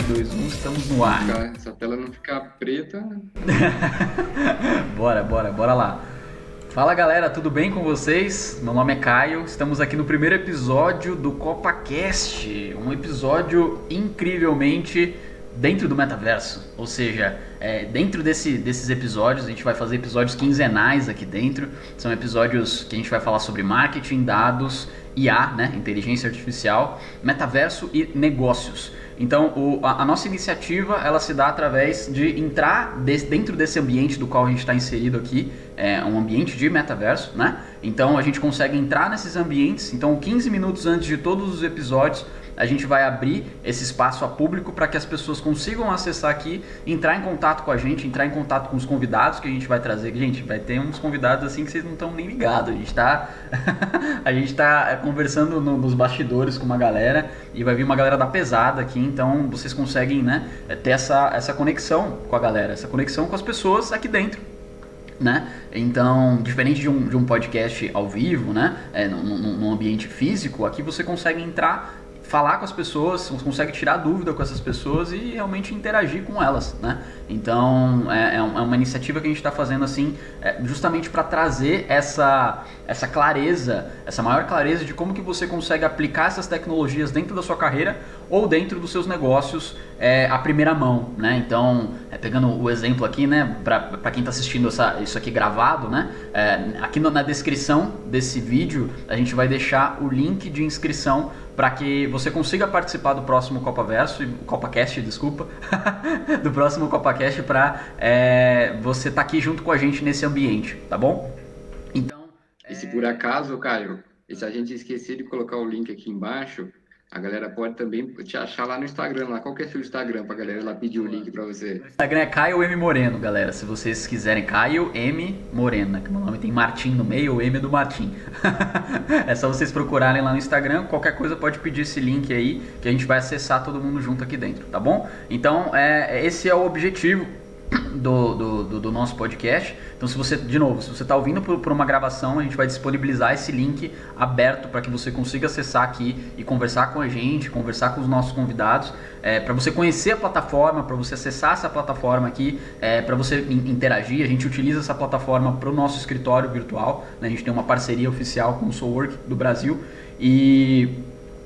2, 1, estamos no ar. Se a tela não ficar preta. Bora lá. Fala galera, tudo bem com vocês? Meu nome é Caio, estamos aqui no primeiro episódio do CopaCast, um episódio incrivelmente dentro do metaverso, ou seja, dentro desses episódios, a gente vai fazer episódios quinzenais aqui dentro, são episódios que a gente vai falar sobre marketing, dados, IA, né, inteligência artificial, metaverso e negócios. Então a nossa iniciativa ela se dá através de entrar dentro desse ambiente do qual a gente está inserido aqui, um ambiente de metaverso, né? Então a gente consegue entrar nesses ambientes, então 15 minutos antes de todos os episódios a gente vai abrir esse espaço a público para que as pessoas consigam acessar aqui, entrar em contato com a gente, entrar em contato com os convidados que a gente vai trazer. Gente, vai ter uns convidados assim que vocês não estão nem ligados. A gente tá conversando nos bastidores com uma galera e vai vir uma galera da pesada aqui, então vocês conseguem, né, ter essa conexão com a galera, essa conexão com as pessoas aqui dentro. Né? Então, diferente de um podcast ao vivo, né? Num ambiente físico, aqui você consegue entrar, falar com as pessoas, consegue tirar dúvida com essas pessoas e realmente interagir com elas, né? Então é uma iniciativa que a gente está fazendo assim, justamente para trazer essa clareza, essa maior clareza de como que você consegue aplicar essas tecnologias dentro da sua carreira ou dentro dos seus negócios à primeira mão, né? Então, pegando o exemplo aqui, né, para quem está assistindo isso aqui gravado, né, aqui na descrição desse vídeo a gente vai deixar o link de inscrição para que você consiga participar do próximo CopaCast, desculpa, do próximo CopaCast para você estar aqui junto com a gente nesse ambiente, tá bom? Então, E se por acaso, Caio, e se a gente esquecer de colocar o link aqui embaixo, a galera pode também te achar lá no Instagram. Lá. Qual que é o seu Instagram pra galera lá pedir o link pra você? o Instagram é Caio M Moreno, galera. Se vocês quiserem, Caio M Moreno, né? Que meu nome tem Martim no meio, o M é do Martim. É só vocês procurarem lá no Instagram. Qualquer coisa pode pedir esse link aí, que a gente vai acessar todo mundo junto aqui dentro, tá bom? Então, esse é o objetivo do nosso podcast. Então, se você está ouvindo por uma gravação, a gente vai disponibilizar esse link aberto para que você consiga acessar aqui e conversar com a gente, conversar com os nossos convidados, para você conhecer a plataforma, para você acessar essa plataforma aqui, para você interagir. A gente utiliza essa plataforma para o nosso escritório virtual, né? A gente tem uma parceria oficial com o Soulwork do Brasil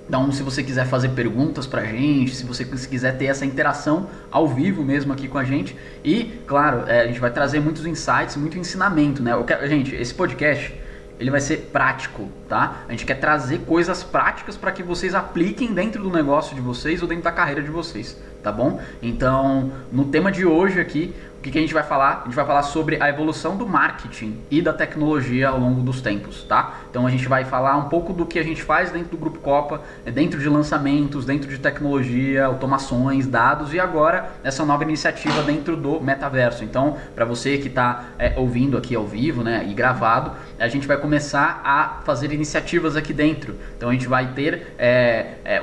então, se você quiser fazer perguntas pra gente, se você quiser ter essa interação ao vivo mesmo aqui com a gente. E, claro, a gente vai trazer muitos insights, muito ensinamento, né? Gente, esse podcast, ele vai ser prático, tá? A gente quer trazer coisas práticas para que vocês apliquem dentro do negócio de vocês ou dentro da carreira de vocês, tá bom? Então, no tema de hoje aqui, o que a gente vai falar? A gente vai falar sobre a evolução do marketing e da tecnologia ao longo dos tempos, tá? Então a gente vai falar um pouco do que a gente faz dentro do Grupo Copa, dentro de lançamentos, dentro de tecnologia, automações, dados e agora essa nova iniciativa dentro do metaverso. Então, para você que está ouvindo aqui ao vivo, né, e gravado, a gente vai começar a fazer iniciativas aqui dentro. Então a gente vai ter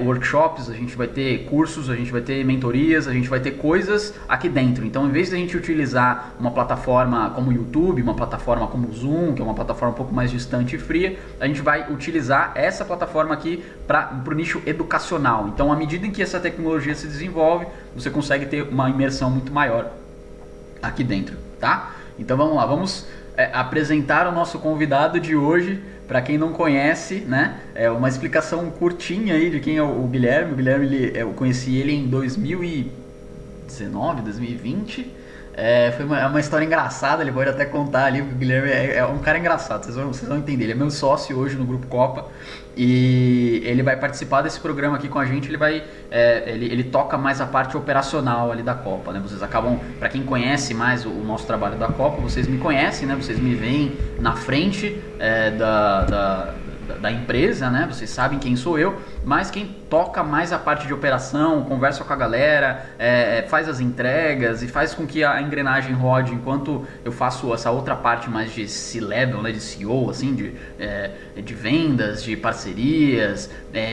workshops, a gente vai ter cursos, a gente vai ter mentorias, a gente vai ter coisas aqui dentro. Então, em vez de a gente utilizar uma plataforma como o YouTube, uma plataforma como o Zoom, que é uma plataforma um pouco mais distante e fria, a gente vai utilizar essa plataforma aqui para o nicho educacional. Então, à medida em que essa tecnologia se desenvolve, você consegue ter uma imersão muito maior aqui dentro, tá? Então, vamos lá, vamos apresentar o nosso convidado de hoje. Para quem não conhece, né, é uma explicação curtinha aí de quem é o Guilherme. O Guilherme, eu conheci ele em 2019, 2020. Foi uma história engraçada, ele pode até contar ali, porque o Guilherme é um cara engraçado, vocês vão entender. Ele é meu sócio hoje no Grupo Copa e ele vai participar desse programa aqui com a gente. Ele toca mais a parte operacional ali da Copa, né? Vocês acabam, para quem conhece mais o nosso trabalho da Copa, vocês me conhecem, né? Vocês me veem na frente da empresa, né? Vocês sabem quem sou eu, mas quem toca mais a parte de operação, conversa com a galera, faz as entregas e faz com que a engrenagem rode enquanto eu faço essa outra parte mais de C-level, né? De CEO, assim, de vendas, de parcerias,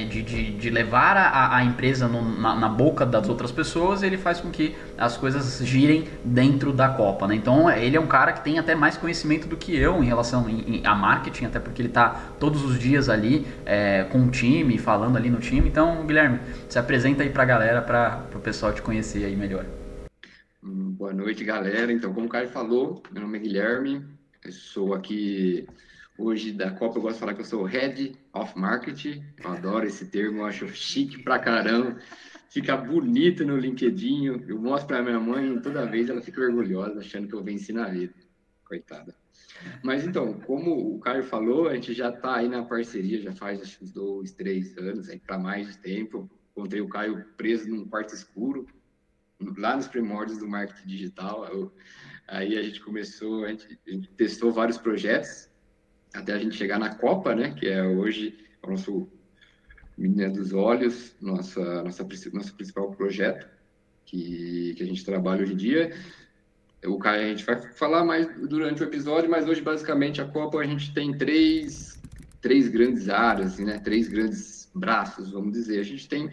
de levar a empresa na boca das outras pessoas. Ele faz com que as coisas girem dentro da Copa, né? Então ele é um cara que tem até mais conhecimento do que eu em relação a marketing, até porque ele está todos os dias dias ali com o time, falando ali no time. Então, Guilherme, se apresenta aí pra galera, para o pessoal te conhecer aí melhor. Boa noite, galera. Então, como o Caio falou, meu nome é Guilherme, eu sou aqui hoje da Copa, eu gosto de falar que eu sou Head of Marketing, eu adoro esse termo, eu acho chique pra caramba, fica bonito no LinkedIn, eu mostro pra minha mãe, toda vez ela fica orgulhosa, achando que eu venci na vida, coitada. Mas então, como o Caio falou, a gente já está aí na parceria, já faz acho, uns 2, 3 anos, aí para mais de tempo. Encontrei o Caio preso num quarto escuro, lá nos primórdios do marketing digital. Aí a gente começou, a gente testou vários projetos, até a gente chegar na Copa, né, que é hoje o nosso Menina dos Olhos, nosso principal projeto que a gente trabalha hoje em dia. O Caio, a gente vai falar mais durante o episódio, mas hoje, basicamente, a Copa, a gente tem três grandes áreas, né? 3 grandes braços, vamos dizer. A gente tem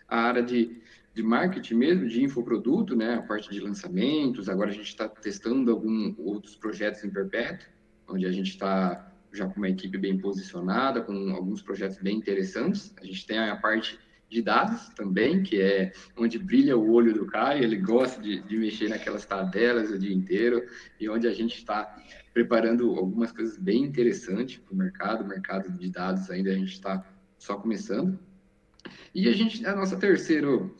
a área de marketing mesmo, de infoproduto, né? A parte de lançamentos. Agora a gente está testando alguns outros projetos em perpétuo, onde a gente está já com uma equipe bem posicionada, com alguns projetos bem interessantes. A gente tem a parte de dados também, que é onde brilha o olho do Caio, ele gosta de mexer naquelas tabelas o dia inteiro, e onde a gente está preparando algumas coisas bem interessantes para o mercado de dados ainda a gente está só começando. E nosso terceiro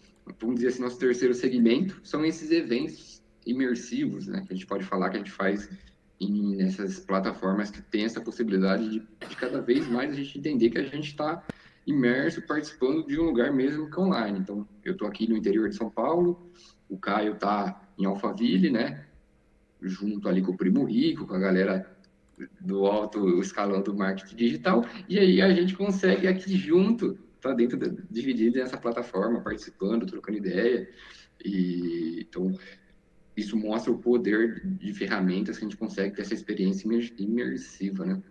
segmento são esses eventos imersivos, né, que a gente pode falar que a gente faz nessas plataformas que tem essa possibilidade de cada vez mais a gente entender que a gente está imerso, participando de um lugar mesmo que online. Então, eu estou aqui no interior de São Paulo, o Caio está em Alphaville, né? Junto ali com o Primo Rico, com a galera do alto escalão do marketing digital, e aí a gente consegue aqui junto, tá dividido nessa plataforma, participando, trocando ideia, e então isso mostra o poder de ferramentas que a gente consegue ter essa experiência imersiva, né?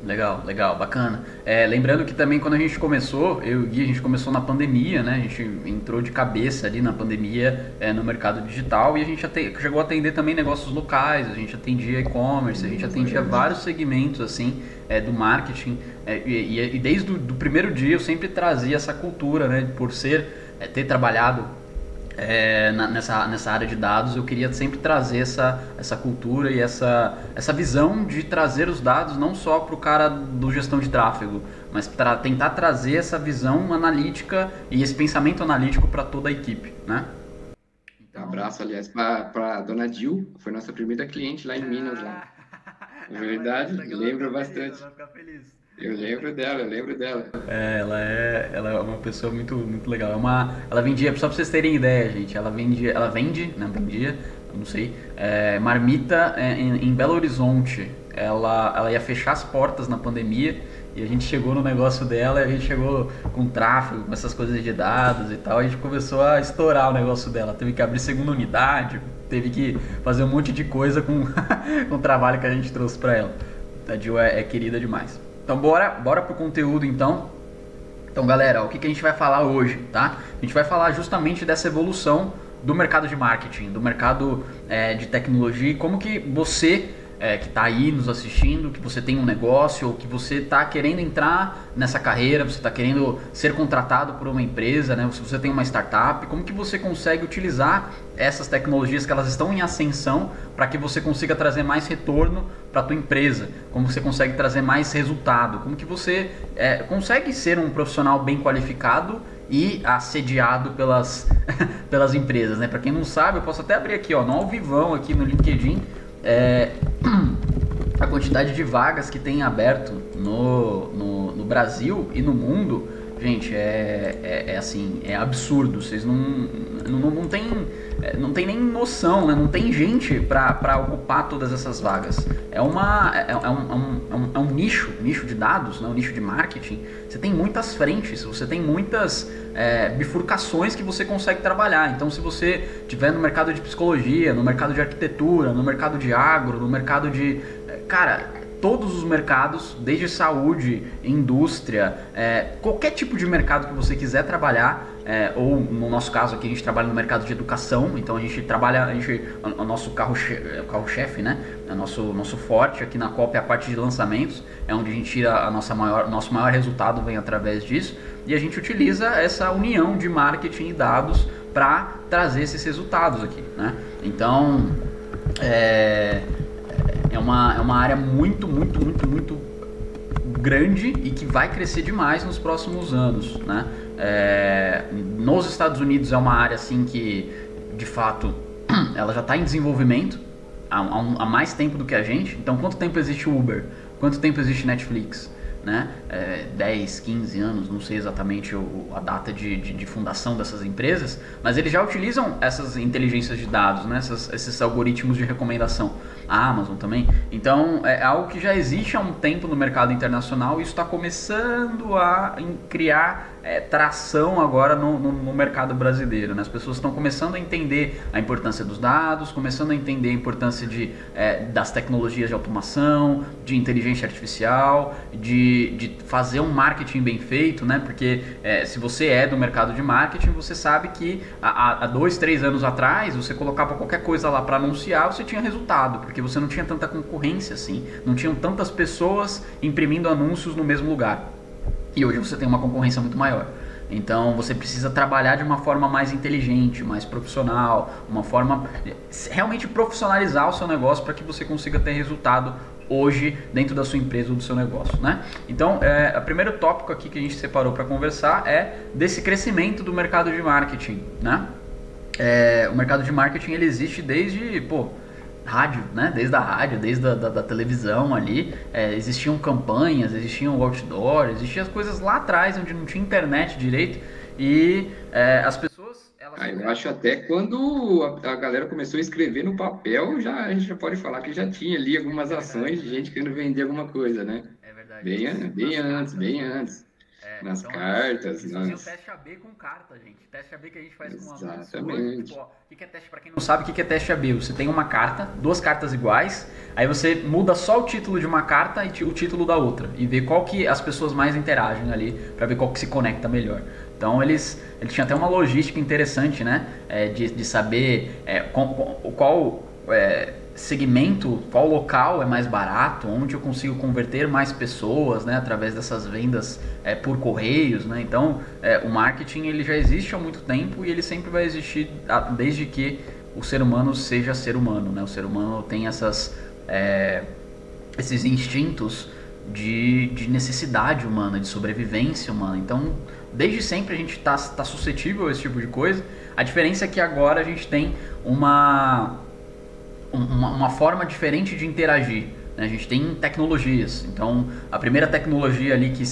Legal, legal, bacana. Lembrando que também quando a gente começou, eu e o Gui, a gente começou na pandemia, né? A gente entrou de cabeça ali na pandemia no mercado digital e a gente chegou a atender também negócios locais, a gente atendia e-commerce, a gente atendia vários segmentos assim do marketing e desde o primeiro dia eu sempre trazia essa cultura, né? Por ter trabalhado nessa área de dados, eu queria sempre trazer essa cultura e essa visão de trazer os dados não só para o cara do gestão de tráfego, mas para tentar trazer essa visão analítica e esse pensamento analítico para toda a equipe, né? Então, um abraço, aliás, para a dona Dil, foi nossa primeira cliente lá em Minas. Lá. Na verdade, lembro bastante. Ela vai ficar feliz. Eu lembro dela. Ela é uma pessoa muito, muito legal. Ela vendia, só pra vocês terem ideia, gente, ela vende, não vendia, não sei, marmita em Belo Horizonte. Ela ia fechar as portas na pandemia e a gente chegou no negócio dela, e a gente chegou com tráfego, com essas coisas de dados e tal, a gente começou a estourar o negócio dela. Teve que abrir segunda unidade, teve que fazer um monte de coisa com o trabalho que a gente trouxe pra ela. A Jill é querida demais. Então bora pro conteúdo então. Então galera, o que a gente vai falar hoje, tá? A gente vai falar justamente dessa evolução do mercado de marketing, do mercado de tecnologia, e como que você que está aí nos assistindo, que você tem um negócio, ou que você está querendo entrar nessa carreira, você está querendo ser contratado por uma empresa, né? Se você tem uma startup, como que você consegue utilizar essas tecnologias que elas estão em ascensão para que você consiga trazer mais retorno para a tua empresa, como você consegue trazer mais resultado, como que você consegue ser um profissional bem qualificado e assediado pelas empresas, né? Para quem não sabe, eu posso até abrir aqui, ó, no ao vivão aqui no LinkedIn, a quantidade de vagas que tem aberto no Brasil e no mundo, gente, assim, é absurdo. Vocês não tem nem noção, né? Não tem gente para ocupar todas essas vagas. É um nicho de dados, né? Um nicho de marketing. Você tem muitas frentes, você tem muitas bifurcações que você consegue trabalhar. Então, se você estiver no mercado de psicologia, no mercado de arquitetura, no mercado de agro, no mercado de... Cara, todos os mercados, desde saúde, indústria, qualquer tipo de mercado que você quiser trabalhar, ou no nosso caso aqui a gente trabalha no mercado de educação, então a gente trabalha, o nosso carro-chefe, né? Nosso forte aqui na Copa é a parte de lançamentos, é onde a gente tira nosso maior resultado vem através disso, e a gente utiliza essa união de marketing e dados para trazer esses resultados aqui, né? Então é uma área muito grande e que vai crescer demais nos próximos anos, né? Nos Estados Unidos é uma área assim que, de fato, ela já está em desenvolvimento há mais tempo do que a gente. Então, quanto tempo existe o Uber? Quanto tempo existe Netflix? Né? 10, 15 anos, não sei exatamente a data de fundação dessas empresas, mas eles já utilizam essas inteligências de dados, né? Esses algoritmos de recomendação. A Amazon também. Então é algo que já existe há um tempo no mercado internacional e isso está começando a criar tração agora no mercado brasileiro, né? As pessoas estão começando a entender a importância dos dados, começando a entender a importância das tecnologias de automação, de inteligência artificial, de fazer um marketing bem feito, né? Porque se você é do mercado de marketing, você sabe que há 2, 3 anos atrás, você colocava qualquer coisa lá para anunciar, você tinha resultado, porque você não tinha tanta concorrência assim, não tinham tantas pessoas imprimindo anúncios no mesmo lugar. E hoje você tem uma concorrência muito maior. Então você precisa trabalhar de uma forma mais inteligente, mais profissional, uma forma realmente profissionalizar o seu negócio para que você consiga ter resultado hoje dentro da sua empresa ou do seu negócio, né? Então, o primeiro tópico aqui que a gente separou para conversar é desse crescimento do mercado de marketing, né? O mercado de marketing ele existe desde, rádio, né? Desde a rádio, desde da televisão ali, existiam campanhas, existiam outdoor, existiam as coisas lá atrás onde não tinha internet direito e as pessoas... eu acho até quando a galera começou a escrever no papel, a gente já pode falar que já tinha ali algumas ações de gente querendo vender alguma coisa, né? É verdade. Bem antes. Nas então, cartas. Eles faziam teste AB com carta, gente. Teste AB que a gente faz com uma Exatamente. O que é teste? Para quem não sabe, o que é teste AB? Você tem uma carta, 2 cartas iguais, aí você muda só o título de uma carta e o título da outra e vê qual que as pessoas mais interagem ali, para ver qual que se conecta melhor. Então eles tinham até uma logística interessante, né? De saber qual segmento, qual local é mais barato, onde eu consigo converter mais pessoas, né, através dessas vendas por correios, né? Então o marketing ele já existe há muito tempo e ele sempre vai existir desde que o ser humano seja ser humano, né? O ser humano tem esses instintos de necessidade humana, de sobrevivência humana. Então desde sempre a gente tá suscetível a esse tipo de coisa. A diferença é que agora a gente tem uma forma diferente de interagir, né? A gente tem tecnologias. Então a primeira tecnologia ali que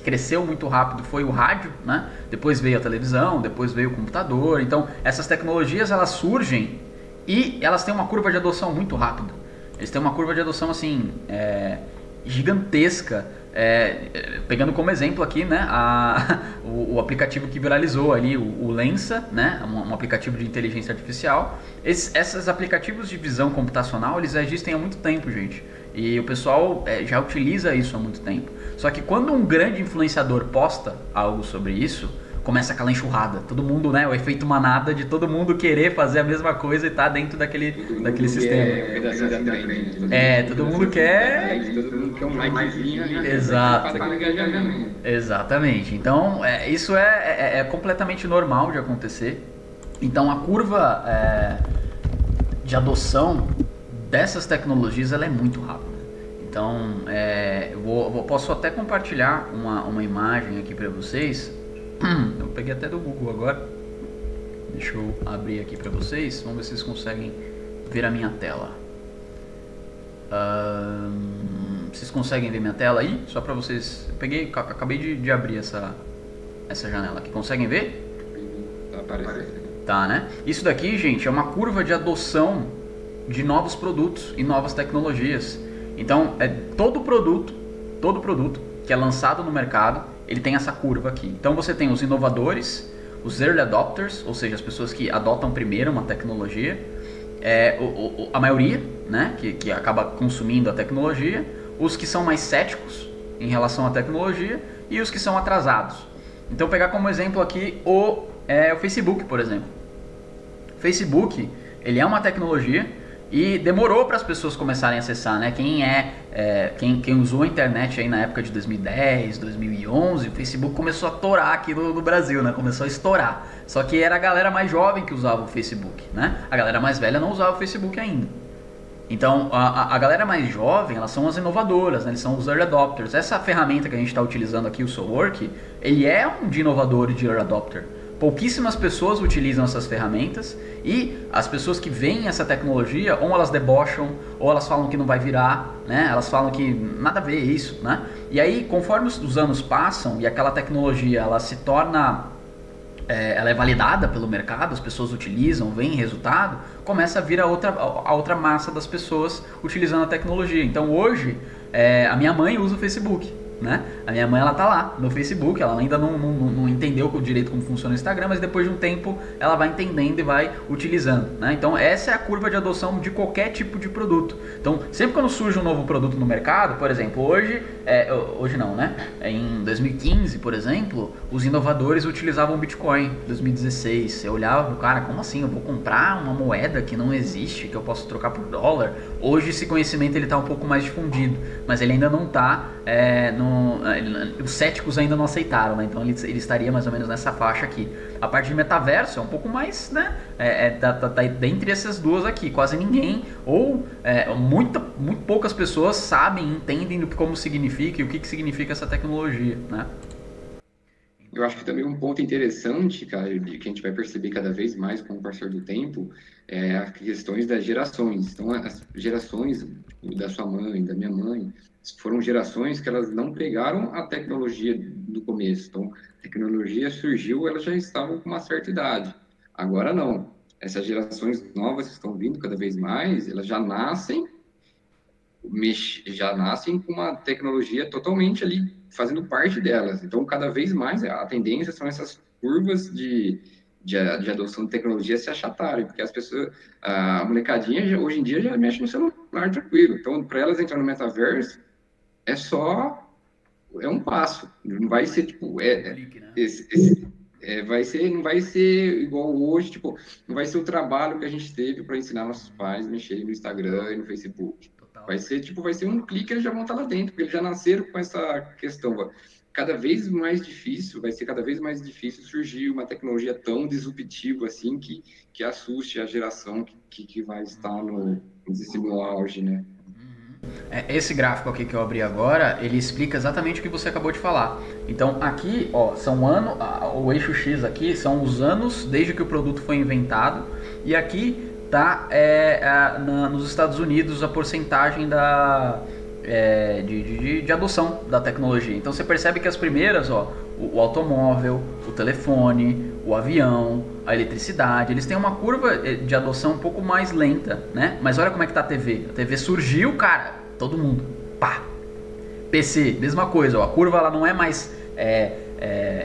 cresceu muito rápido foi o rádio, né? Depois veio a televisão, depois veio o computador. Então essas tecnologias elas surgem e elas têm uma curva de adoção muito rápida. Eles têm uma curva de adoção assim gigantesca. Pegando como exemplo aqui, né, o aplicativo que viralizou ali, o Lensa, né, um aplicativo de inteligência artificial. Esses aplicativos de visão computacional, eles já existem há muito tempo, gente. E o pessoal já utiliza isso há muito tempo. Só que quando um grande influenciador posta algo sobre isso, começa aquela enxurrada. Todo mundo, né, o efeito manada de todo mundo querer fazer a mesma coisa e tá dentro daquele sistema. Todo mundo quer... Todo mundo quer um likezinho ali. Exato. Exatamente. Então, isso é completamente normal de acontecer. Então, a curva de adoção dessas tecnologias ela é muito rápida. Então, posso até compartilhar uma imagem aqui para vocês. Eu peguei até do Google agora. Deixa eu abrir aqui para vocês. Vamos ver se vocês conseguem ver a minha tela. Vocês conseguem ver minha tela aí? Só para vocês. Acabei de abrir essa janela aqui. Conseguem ver? Tá aparecendo. Tá, né? Isso daqui, gente, é uma curva de adoção de novos produtos e novas tecnologias. Então, todo produto que é lançado no mercado, ele tem essa curva aqui. Então você tem os inovadores, os early adopters, ou seja, as pessoas que adotam primeiro uma tecnologia, a maioria, né, que acaba consumindo a tecnologia, os que são mais céticos em relação à tecnologia e os que são atrasados. Então pegar como exemplo aqui o Facebook, por exemplo. O Facebook, ele é uma tecnologia e demorou para as pessoas começarem a acessar, né? Quem usou a internet aí na época de 2010, 2011, o Facebook começou a torar aqui no Brasil, né? Começou a estourar. Só que era a galera mais jovem que usava o Facebook, né? A galera mais velha não usava o Facebook ainda. Então, a galera mais jovem, elas são as inovadoras, né? Eles são os early adopters. Essa ferramenta que a gente está utilizando aqui, o SoulWork, ele é um de inovador e de early adopter. Pouquíssimas pessoas utilizam essas ferramentas e as pessoas que veem essa tecnologia, ou elas debocham, ou elas falam que não vai virar, né? Elas falam que nada a ver isso, né? E aí, conforme os anos passam e aquela tecnologia ela se torna... ela é validada pelo mercado, as pessoas utilizam, veem resultado, começa a vir a outra massa das pessoas utilizando a tecnologia. Então hoje, a minha mãe usa o Facebook, né? A minha mãe, ela tá lá no Facebook, ela ainda não entendeu direito como funciona o Instagram, mas depois de um tempo ela vai entendendo e vai utilizando, né? Então essa é a curva de adoção de qualquer tipo de produto. Então sempre quando surge um novo produto no mercado, por exemplo, hoje não, né? Em 2015, por exemplo, os inovadores utilizavam o Bitcoin. 2016, você olhava pro cara, como assim? Eu vou comprar uma moeda que não existe, que eu posso trocar por dólar? Hoje esse conhecimento ele tá um pouco mais difundido, mas ele ainda não tá os céticos ainda não aceitaram, né? Então ele estaria mais ou menos nessa faixa aqui. A parte de metaverso é um pouco mais, né? Tá dentre essas duas aqui. Quase ninguém, ou muito poucas pessoas sabem, entendem como significa e o que significa essa tecnologia, né? Eu acho que também um ponto interessante, cara, que a gente vai perceber cada vez mais com o passar do tempo, é as questões das gerações. Então, as gerações da sua mãe, da minha mãe, foram gerações que elas não pegaram a tecnologia do começo. Então, a tecnologia surgiu, elas já estavam com uma certa idade. Agora não. Essas gerações novas que estão vindo cada vez mais, elas já nascem com uma tecnologia totalmente ali fazendo parte delas. Então, cada vez mais a tendência são essas curvas de adoção de tecnologia se achatarem, porque as pessoas, a molecadinha hoje em dia já mexe no celular tranquilo. Então, para elas entrar no metaverso é um passo. Não vai ser tipo não vai ser igual hoje, tipo, não vai ser o trabalho que a gente teve para ensinar nossos pais a mexerem no Instagram e no Facebook. Vai ser um clique, eles já vão estar lá dentro, porque eles já nasceram com essa questão. Vai ser cada vez mais difícil surgir uma tecnologia tão disruptiva assim que assuste a geração que vai estar no auge, né? Esse gráfico aqui que eu abri agora, ele explica exatamente o que você acabou de falar. Então aqui, ó, o eixo X aqui são os anos desde que o produto foi inventado, e aqui tá nos Estados Unidos a porcentagem de adoção da tecnologia. Então você percebe que as primeiras, ó, o automóvel, o telefone, o avião, a eletricidade, eles têm uma curva de adoção um pouco mais lenta, né? Mas olha como é que tá a TV. A TV surgiu, cara, todo mundo, pá. PC, mesma coisa, ó, a curva ela não é mais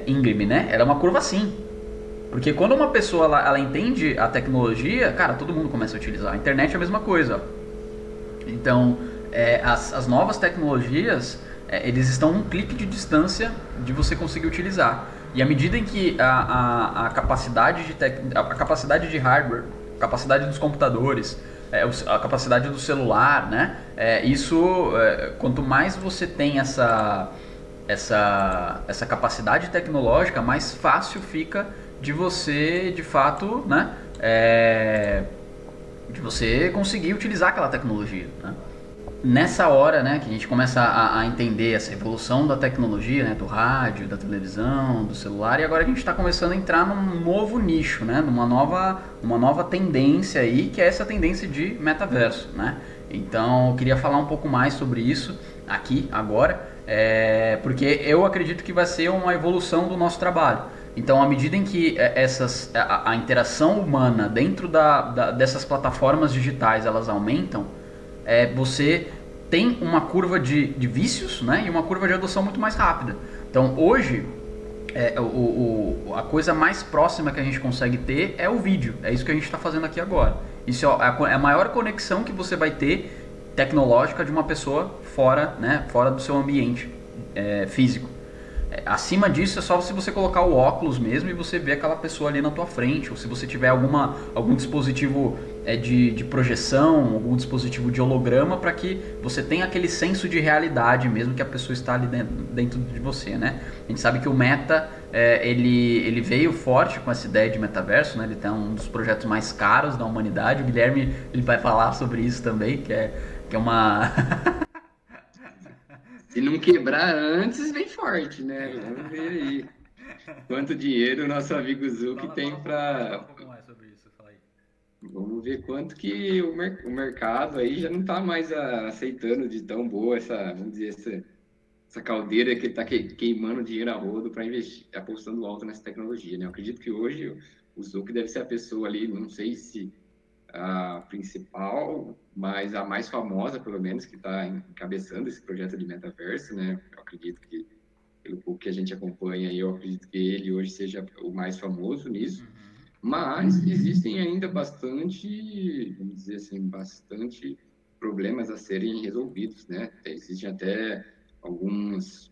íngreme, né? Ela é uma curva assim. Porque quando uma pessoa ela entende a tecnologia, cara, todo mundo começa a utilizar. A internet é a mesma coisa, ó. Então, as novas tecnologias, eles estão um clique de distância de você conseguir utilizar. E à medida em que a capacidade de hardware, a capacidade dos computadores, a capacidade do celular, né? Quanto mais você tem essa capacidade tecnológica, mais fácil fica de você, de fato, né? De você conseguir utilizar aquela tecnologia, né? Nessa hora, né, que a gente começa a entender essa evolução da tecnologia, né, do rádio, da televisão, do celular, e agora a gente está começando a entrar num novo nicho, né, uma nova tendência aí, que é essa tendência de metaverso, né? Então eu queria falar um pouco mais sobre isso aqui agora, porque eu acredito que vai ser uma evolução do nosso trabalho. Então, à medida em que a interação humana dentro dessas plataformas digitais elas aumentam, você tem uma curva de vícios, né, e uma curva de adoção muito mais rápida. Então, hoje, a coisa mais próxima que a gente consegue ter é o vídeo. É isso que a gente está fazendo aqui agora. Isso é a maior conexão que você vai ter tecnológica de uma pessoa fora, né, fora do seu ambiente físico. Acima disso é só se você colocar o óculos mesmo e você ver aquela pessoa ali na tua frente, ou se você tiver algum dispositivo de projeção, algum dispositivo de holograma, para que você tenha aquele senso de realidade mesmo que a pessoa está ali dentro de você, né? A gente sabe que o Meta, ele veio forte com essa ideia de metaverso, né? Ele tem um dos projetos mais caros da humanidade. O Guilherme, ele vai falar sobre isso também, que é uma... Se não quebrar antes, vem forte, né? Vamos ver aí quanto dinheiro o nosso amigo Zuck tem para... um pouco mais sobre isso, fala aí. Vamos ver quanto que o mercado aí já não está mais aceitando de tão boa essa, vamos dizer, essa caldeira que está queimando dinheiro a rodo para investir, apostando alto nessa tecnologia, né? Eu acredito que hoje o Zuck deve ser a pessoa ali, não sei se a principal, mas a mais famosa, pelo menos, que está encabeçando esse projeto de metaverso, né? Eu acredito que, pelo pouco que a gente acompanha, eu acredito que ele hoje seja o mais famoso nisso. Mas existem ainda bastante, vamos dizer assim, bastante problemas a serem resolvidos, né? Existem até algumas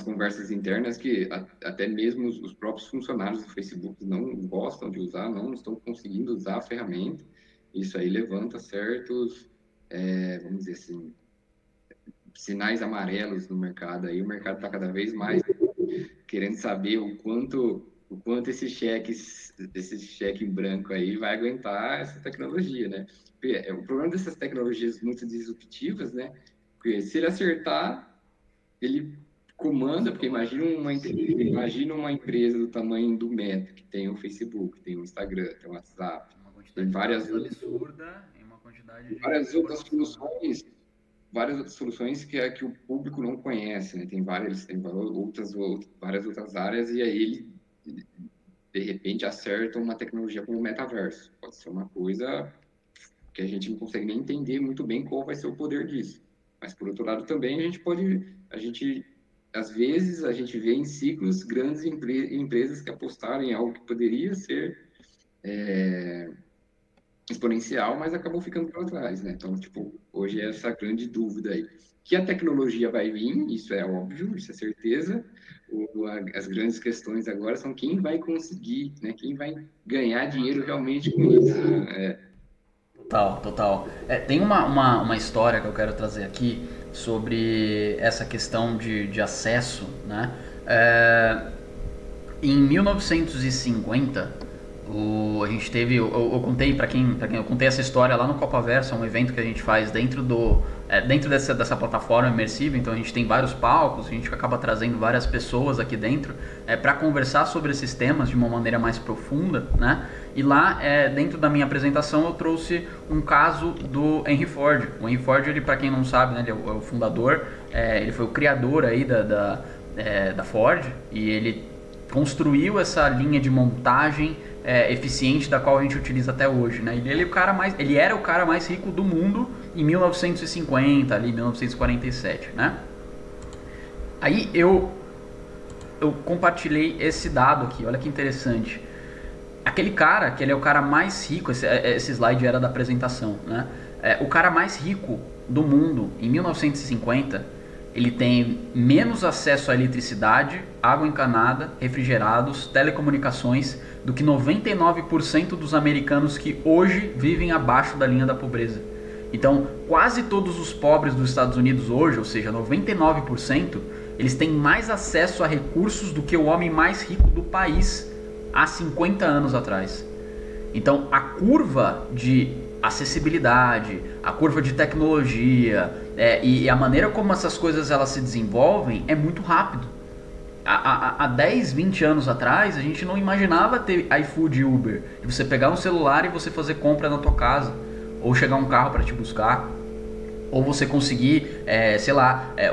conversas internas que até mesmo os próprios funcionários do Facebook não gostam de usar, não estão conseguindo usar a ferramenta. Isso aí levanta certos, vamos dizer assim, sinais amarelos no mercado. Aí o mercado está cada vez mais querendo saber o quanto esse cheque em branco aí vai aguentar essa tecnologia, né? O problema dessas tecnologias muito disruptivas, né? Porque se ele acertar, ele comanda, porque imagina uma empresa do tamanho do Meta, que tem o Facebook, tem o Instagram, tem o WhatsApp, tem várias absurda em uma quantidade várias outras soluções que o público não conhece, né? Tem várias outras áreas, e aí ele de repente acerta uma tecnologia como o metaverso. Pode ser uma coisa que a gente não consegue nem entender muito bem qual vai ser o poder disso. Mas por outro lado também às vezes a gente vê em ciclos grandes empresas que apostaram em algo que poderia ser exponencial, mas acabou ficando para trás, né? Então, tipo, hoje é essa grande dúvida aí. Que a tecnologia vai vir, isso é óbvio, isso é certeza. As grandes questões agora são quem vai conseguir, né? Quem vai ganhar dinheiro realmente com isso. Total. Tem uma história que eu quero trazer aqui sobre essa questão de acesso, né? Em 1950, a gente teve, eu contei para quem eu contei essa história lá no Copaverso, é um evento que a gente faz dentro dessa plataforma imersiva. Então a gente tem vários palcos, a gente acaba trazendo várias pessoas aqui dentro para conversar sobre esses temas de uma maneira mais profunda, né? E lá, dentro da minha apresentação, eu trouxe um caso do Henry Ford. O Henry Ford, ele, para quem não sabe, né, ele é o fundador, ele foi o criador aí da Ford, e ele construiu essa linha de montagem eficiente da qual a gente utiliza até hoje, né? Ele era o cara mais rico do mundo em 1950, ali 1947, né? Aí eu compartilhei esse dado aqui, olha que interessante. Aquele cara, que ele é o cara mais rico, esse slide era da apresentação, né? O cara mais rico do mundo em 1950, ele tem menos acesso à eletricidade, água encanada, refrigerados, telecomunicações do que 99% dos americanos que hoje vivem abaixo da linha da pobreza. Então, quase todos os pobres dos Estados Unidos hoje, ou seja, 99%, eles têm mais acesso a recursos do que o homem mais rico do país há 50 anos atrás. Então, a curva de acessibilidade, a curva de tecnologia e a maneira como essas coisas elas se desenvolvem é muito rápido. Há 10, 20 anos atrás, a gente não imaginava ter iFood e Uber, de você pegar um celular e você fazer compra na tua casa, ou chegar um carro para te buscar, ou você conseguir,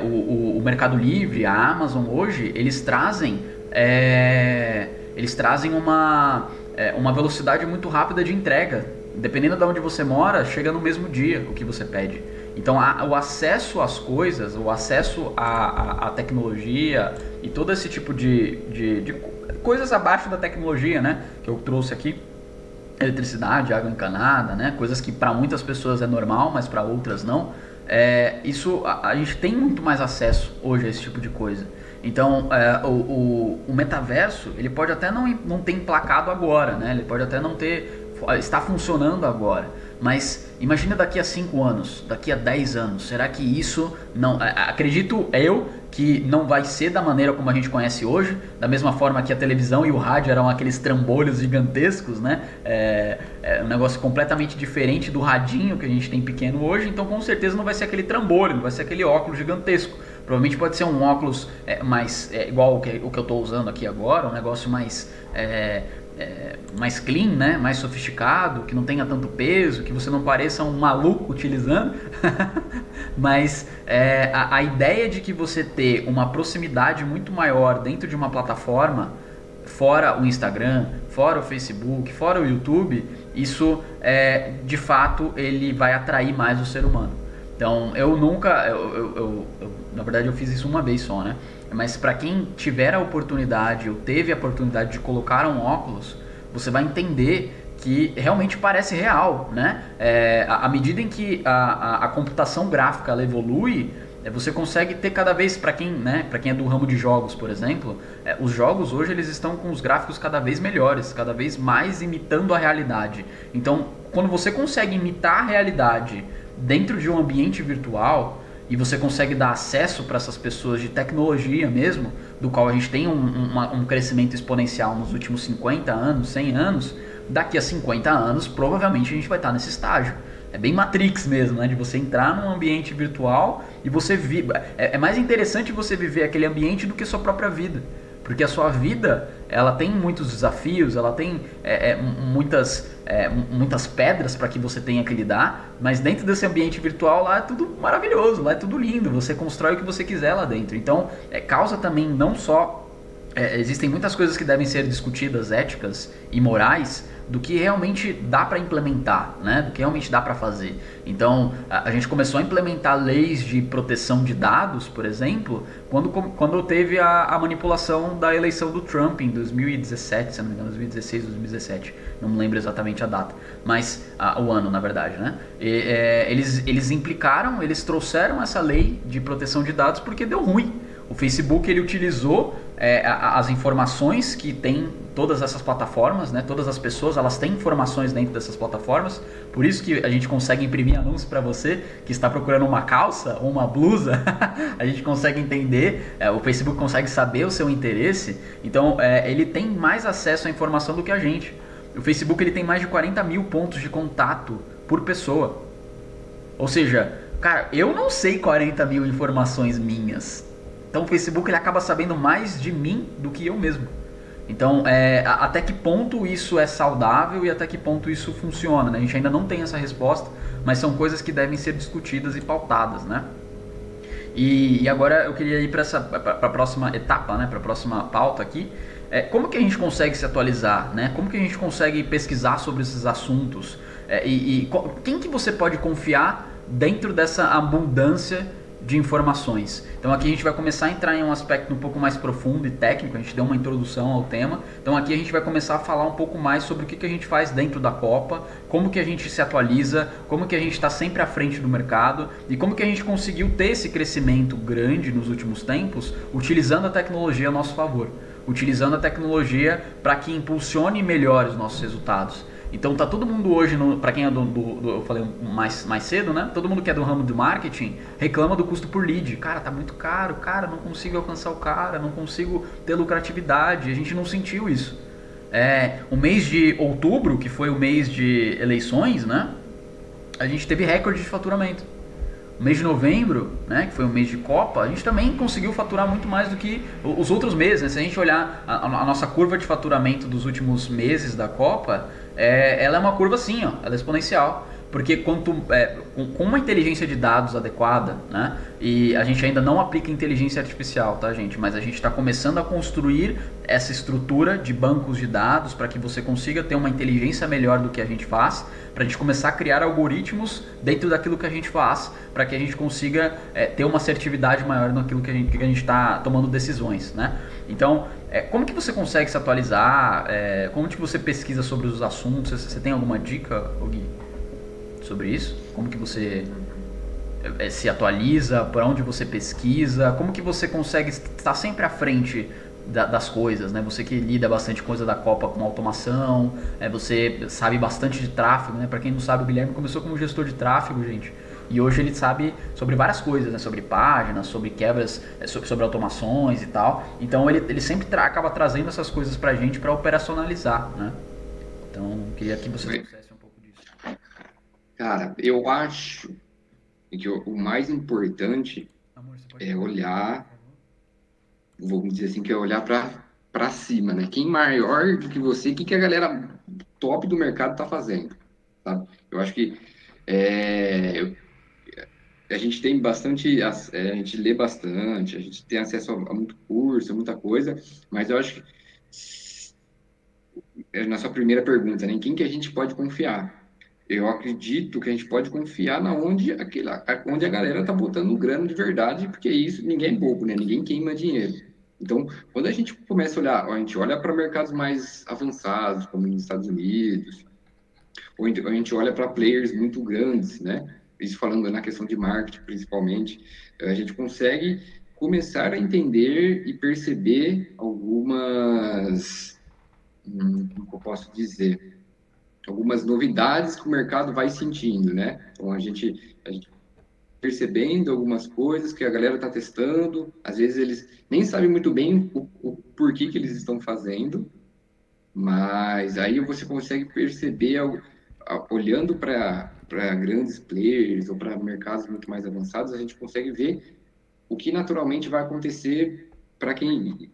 o Mercado Livre, a Amazon hoje, eles trazem uma velocidade muito rápida de entrega. Dependendo de onde você mora, chega no mesmo dia o que você pede. Então o acesso às coisas, o acesso à tecnologia e todo esse tipo de coisas abaixo da tecnologia, né, que eu trouxe aqui, eletricidade, água encanada, né? Coisas que para muitas pessoas é normal, mas para outras não. Isso a gente tem muito mais acesso hoje a esse tipo de coisa. Então, o metaverso, ele pode até não ter emplacado agora, né? Ele pode até não estar funcionando agora. Mas imagina daqui a 5 anos, daqui a 10 anos, será que isso não... Acredito eu que não vai ser da maneira como a gente conhece hoje, da mesma forma que a televisão e o rádio eram aqueles trambolhos gigantescos, né? É um negócio completamente diferente do radinho que a gente tem pequeno hoje, então com certeza não vai ser aquele trambolho, não vai ser aquele óculos gigantesco. Provavelmente pode ser um óculos mais igual o que eu estou usando aqui agora, um negócio mais clean, né? Mais sofisticado, que não tenha tanto peso, que você não pareça um maluco utilizando. Mas a ideia de que você ter uma proximidade muito maior dentro de uma plataforma, fora o Instagram, fora o Facebook, fora o YouTube, isso de fato ele vai atrair mais o ser humano. Então eu nunca, na verdade eu fiz isso uma vez só, né? Mas para quem tiver a oportunidade ou teve a oportunidade de colocar um óculos, você vai entender que realmente parece real, né? À medida em que a computação gráfica ela evolui, você consegue ter cada vez, para quem é do ramo de jogos, por exemplo, os jogos hoje eles estão com os gráficos cada vez melhores, cada vez mais imitando a realidade. Então, quando você consegue imitar a realidade dentro de um ambiente virtual e você consegue dar acesso para essas pessoas de tecnologia mesmo, do qual a gente tem um crescimento exponencial nos últimos 50 anos, 100 anos, daqui a 50 anos provavelmente a gente vai estar nesse estágio. É bem Matrix mesmo, né? De você entrar num ambiente virtual e você vive. É mais interessante você viver aquele ambiente do que a sua própria vida. Porque a sua vida, ela tem muitos desafios, ela tem muitas pedras para que você tenha que lidar, mas dentro desse ambiente virtual lá é tudo maravilhoso, lá é tudo lindo, você constrói o que você quiser lá dentro. Então, causa também não só... existem muitas coisas que devem ser discutidas, éticas e morais, do que realmente dá para implementar, né? Do que realmente dá para fazer. Então, a gente começou a implementar leis de proteção de dados, por exemplo, quando teve a manipulação da eleição do Trump em 2017, se não me engano, 2016, 2017, não me lembro exatamente a data, mas o ano, na verdade, né? Eles trouxeram essa lei de proteção de dados porque deu ruim. O Facebook ele utilizou as informações que tem todas essas plataformas, né? Todas as pessoas elas têm informações dentro dessas plataformas, por isso que a gente consegue imprimir anúncio para você que está procurando uma calça ou uma blusa, a gente consegue entender, o Facebook consegue saber o seu interesse, então ele tem mais acesso à informação do que a gente. O Facebook ele tem mais de 40 mil pontos de contato por pessoa, ou seja, cara, eu não sei 40 mil informações minhas. Então o Facebook ele acaba sabendo mais de mim do que eu mesmo. Então até que ponto isso é saudável e até que ponto isso funciona, né? A gente ainda não tem essa resposta, mas são coisas que devem ser discutidas e pautadas, né? E agora eu queria ir para a próxima etapa, né? Para a próxima pauta aqui. Como que a gente consegue se atualizar, né? Como que a gente consegue pesquisar sobre esses assuntos? Quem que você pode confiar dentro dessa abundância de informações? Então aqui a gente vai começar a entrar em um aspecto um pouco mais profundo e técnico, a gente deu uma introdução ao tema, então aqui a gente vai começar a falar um pouco mais sobre o que a gente faz dentro da Copa, como que a gente se atualiza, como que a gente está sempre à frente do mercado e como que a gente conseguiu ter esse crescimento grande nos últimos tempos, utilizando a tecnologia a nosso favor, utilizando a tecnologia para que impulsione melhor os nossos resultados. Então tá todo mundo hoje, para quem é eu falei mais cedo, né? Todo mundo que é do ramo do marketing reclama do custo por lead. Cara, tá muito caro, cara, não consigo alcançar o cara, não consigo ter lucratividade. A gente não sentiu isso. O mês de outubro, que foi o mês de eleições, né? A gente teve recorde de faturamento. O mês de novembro, né, que foi o mês de Copa, a gente também conseguiu faturar muito mais do que os outros meses, né? Se a gente olhar a nossa curva de faturamento dos últimos meses da Copa, ela é uma curva assim, ó, ela é exponencial. porque com uma inteligência de dados adequada, né? E a gente ainda não aplica inteligência artificial, tá, gente? Mas a gente está começando a construir essa estrutura de bancos de dados para que você consiga ter uma inteligência melhor do que a gente faz, para a gente começar a criar algoritmos dentro daquilo que a gente faz, para que a gente consiga ter uma assertividade maior naquilo que a gente está tomando decisões, né? Então, como que você consegue se atualizar? Como que você pesquisa sobre os assuntos? Você tem alguma dica, Gui, sobre isso? Como que você se atualiza? Por onde você pesquisa? Como que você consegue estar sempre à frente das coisas, né? Você que lida bastante coisa da Copa com automação, você sabe bastante de tráfego, né? Para quem não sabe, o Guilherme começou como gestor de tráfego, gente. E hoje ele sabe sobre várias coisas, né? Sobre páginas, sobre quebras, sobre automações e tal. Então ele sempre acaba trazendo essas coisas pra gente para operacionalizar, né? Então queria que você trouxesse um pouco disso. Cara, eu acho que o mais importante é olhar, vamos dizer assim, que é olhar para cima, né? Quem maior do que você, o que a galera top do mercado tá fazendo, sabe? Eu acho que a gente tem bastante, a gente lê bastante, a gente tem acesso a muito curso, a muita coisa, mas eu acho que na sua primeira pergunta, né? Em quem que a gente pode confiar? Eu acredito que a gente pode confiar na onde a galera tá botando grana de verdade, porque isso ninguém é bobo, né? Ninguém queima dinheiro. Então, quando a gente começa a olhar, a gente olha para mercados mais avançados, como nos Estados Unidos, ou a gente olha para players muito grandes, né? Isso falando na questão de marketing, principalmente, a gente consegue começar a entender e perceber algumas, como eu posso dizer, algumas novidades que o mercado vai sentindo, né? Então, a gente percebendo algumas coisas que a galera está testando, às vezes eles nem sabem muito bem o porquê que eles estão fazendo, mas aí você consegue perceber, olhando para grandes players ou para mercados muito mais avançados, a gente consegue ver o que naturalmente vai acontecer para quem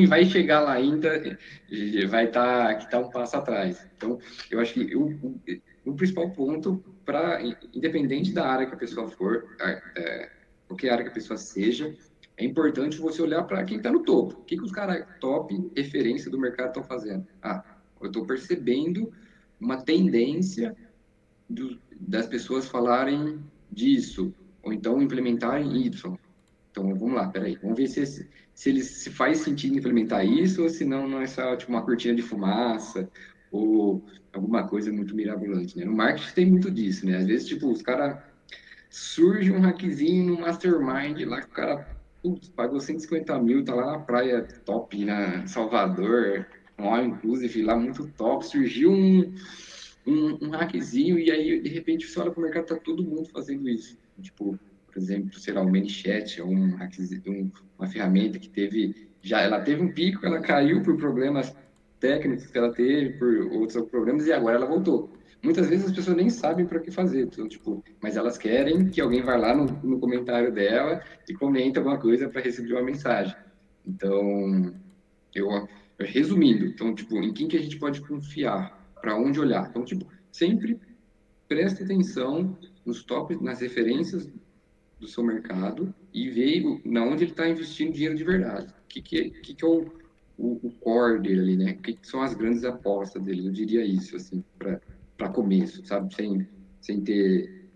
vai chegar lá ainda vai estar que tá um passo atrás. Então, eu acho que o principal ponto independente da área que a pessoa for, qualquer área que a pessoa seja, é importante você olhar para quem está no topo. O que os caras top referência do mercado estão fazendo? Eu estou percebendo uma tendência das pessoas falarem disso, ou então implementarem Y. Então, vamos lá, peraí, vamos ver se faz sentido implementar isso, ou se não é só tipo, uma cortina de fumaça, ou alguma coisa muito mirabolante, né? No marketing tem muito disso, né? Às vezes, tipo, os caras surge um hackzinho no Mastermind lá que o cara pagou 150 mil, tá lá na praia top, na Salvador, um all inclusive lá muito top, surgiu um hackzinho e aí de repente você olha pro mercado, tá todo mundo fazendo isso. Tipo, por exemplo, sei lá, o ManyChat é um hackzinho, uma ferramenta que ela teve um pico, ela caiu por problemas técnicos que ela teve, por outros problemas, e agora ela voltou. Muitas vezes as pessoas nem sabem para que fazer, então, tipo, mas elas querem que alguém vá lá no comentário dela e comente alguma coisa para receber uma mensagem. Então, resumindo, então, tipo, em quem que a gente pode confiar? Para onde olhar? Então, tipo, sempre preste atenção nos tops, nas referências do seu mercado e ver na onde ele está investindo dinheiro de verdade. O que é o core dele ali, né? O que são as grandes apostas dele? Eu diria isso, assim, para começo, sabe? Sem ter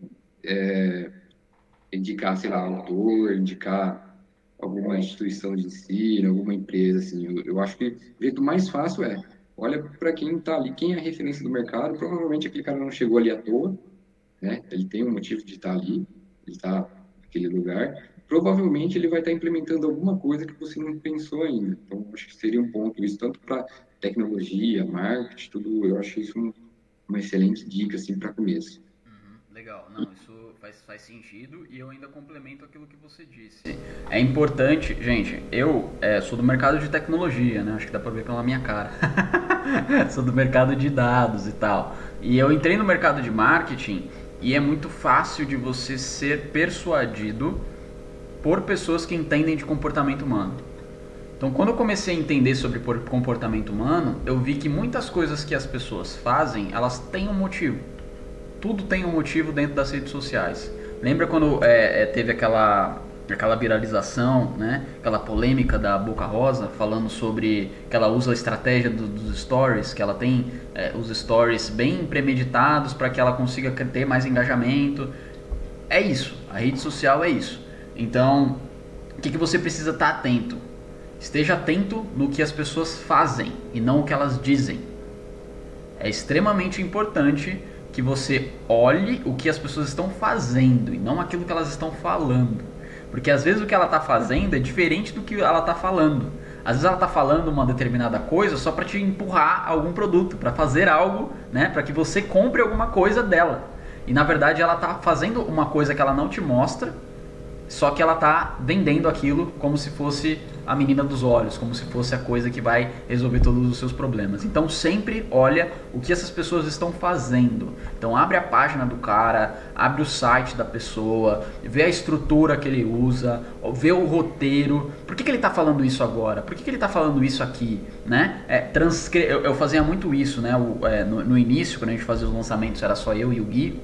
indicar, sei lá, autor, indicar alguma instituição de ensino, alguma empresa, assim. Eu acho que o jeito mais fácil olha para quem está ali, quem é a referência do mercado. Provavelmente aquele cara não chegou ali à toa, né? Ele tem um motivo de estar ali, ele está naquele lugar. Provavelmente ele vai estar implementando alguma coisa que você não pensou ainda. Então, acho que seria um ponto isso, tanto para tecnologia, marketing, tudo. Eu acho isso uma excelente dica, assim, para começo. Legal, não, isso faz sentido e eu ainda complemento aquilo que você disse. É importante, gente, eu sou do mercado de tecnologia, né? Acho que dá pra ver pela minha cara. Sou do mercado de dados e tal. E eu entrei no mercado de marketing e é muito fácil de você ser persuadido por pessoas que entendem de comportamento humano. Então, quando eu comecei a entender sobre comportamento humano, eu vi que muitas coisas que as pessoas fazem, elas têm um motivo. tudo tem um motivo dentro das redes sociais. Lembra quando teve aquela viralização, né? Aquela polêmica da Boca Rosa, falando sobre que ela usa a estratégia dos stories, que ela tem os stories bem premeditados para que ela consiga ter mais engajamento. É isso, a rede social é isso. Então, o que você precisa estar atento? Esteja atento no que as pessoas fazem e não o que elas dizem. É extremamente importante que você olhe o que as pessoas estão fazendo e não aquilo que elas estão falando. Porque às vezes o que ela está fazendo é diferente do que ela está falando. Às vezes ela está falando uma determinada coisa só para te empurrar algum produto, para fazer algo, né, para que você compre alguma coisa dela. E na verdade ela está fazendo uma coisa que ela não te mostra, só que ela está vendendo aquilo como se fosse a menina dos olhos, como se fosse a coisa que vai resolver todos os seus problemas. Então sempre olha o que essas pessoas estão fazendo. Então abre a página do cara, abre o site da pessoa, vê a estrutura que ele usa, vê o roteiro. Por que ele está falando isso agora? Por que ele está falando isso aqui? Né? Eu fazia muito isso, né? No início, quando a gente fazia os lançamentos, era só eu e o Gui.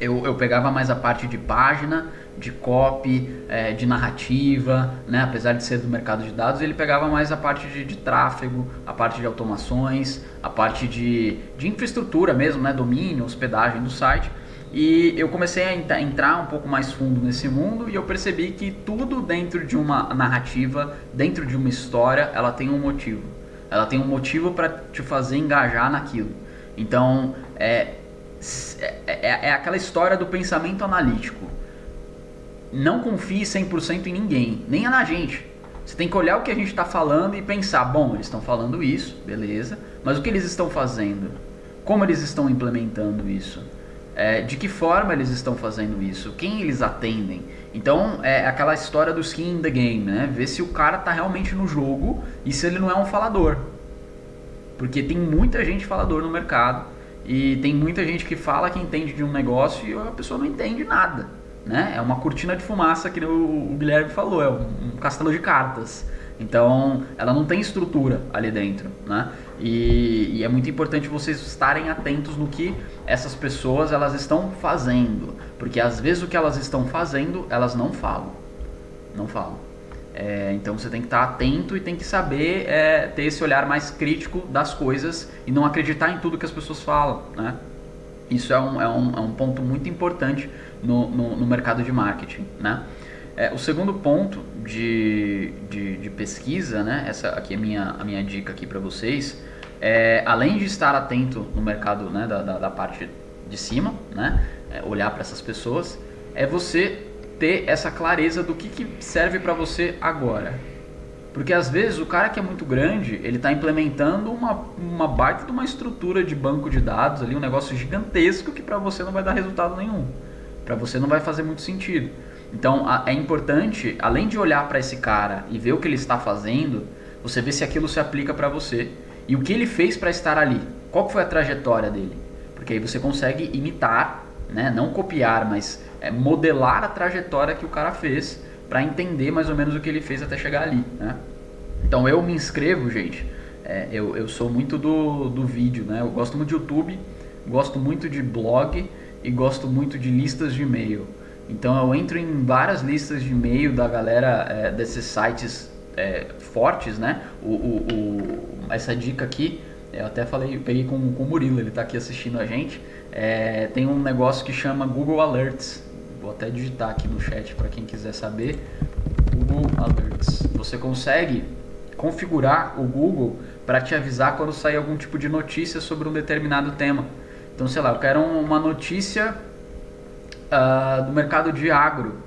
Eu pegava mais a parte de página, de copy, de narrativa, né? Apesar de ser do mercado de dados, ele pegava mais a parte de tráfego, a parte de automações, a parte de infraestrutura mesmo, né? Domínio, hospedagem do site. E eu comecei a entrar um pouco mais fundo nesse mundo e eu percebi que tudo dentro de uma narrativa, dentro de uma história, ela tem um motivo. Ela tem um motivo para te fazer engajar naquilo. Então, é aquela história do pensamento analítico. Não confie 100% em ninguém, nem na gente. Você tem que olhar o que a gente está falando e pensar, bom, eles estão falando isso, beleza, mas o que eles estão fazendo? Como eles estão implementando isso? De que forma eles estão fazendo isso? Quem eles atendem? Então, é aquela história do skin in the game, né? Ver se o cara está realmente no jogo e se ele não é um falador. Porque tem muita gente falador no mercado e tem muita gente que fala que entende de um negócio e a pessoa não entende nada, né? É uma cortina de fumaça que o Guilherme falou, é um castelo de cartas. Então, ela não tem estrutura ali dentro, né? E é muito importante vocês estarem atentos no que essas pessoas elas estão fazendo, porque às vezes o que elas estão fazendo, elas não falam. Não falam. Então você tem que estar atento e tem que saber ter esse olhar mais crítico das coisas e não acreditar em tudo que as pessoas falam, né? Isso é um ponto muito importante no mercado de marketing, né? O segundo ponto de pesquisa, né? Essa aqui é a minha dica aqui para vocês. Além de estar atento no mercado, né, da parte de cima, né? Olhar para essas pessoas, é você ter essa clareza do que serve para você agora. Porque às vezes o cara que é muito grande, ele está implementando uma baita de uma estrutura de banco de dados ali, um negócio gigantesco que para você não vai dar resultado nenhum. Para você não vai fazer muito sentido. Então é importante, além de olhar para esse cara e ver o que ele está fazendo, você ver se aquilo se aplica para você. E o que ele fez para estar ali. Qual foi a trajetória dele? Porque aí você consegue imitar, né? Não copiar, mas modelar a trajetória que o cara fez para entender mais ou menos o que ele fez até chegar ali, né? Então eu me inscrevo, gente, eu sou muito do vídeo, né? Eu gosto muito de YouTube, gosto muito de blog e gosto muito de listas de e-mail. Então eu entro em várias listas de e-mail da galera desses sites fortes, né? Essa dica aqui, eu até peguei com o Murilo, ele está aqui assistindo a gente. Tem um negócio que chama Google Alerts. Vou até digitar aqui no chat para quem quiser saber. Google Alerts. Você consegue configurar o Google para te avisar quando sair algum tipo de notícia sobre um determinado tema. Então, sei lá, eu quero uma notícia do mercado de agro,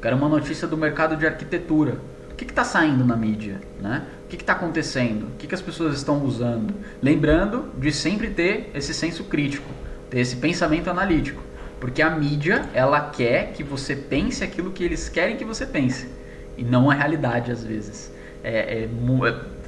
quero uma notícia do mercado de arquitetura. O que está saindo na mídia, né? O que está acontecendo? O que as pessoas estão usando? Lembrando de sempre ter esse senso crítico, ter esse pensamento analítico. Porque a mídia, ela quer que você pense aquilo que eles querem que você pense. E não a realidade, às vezes.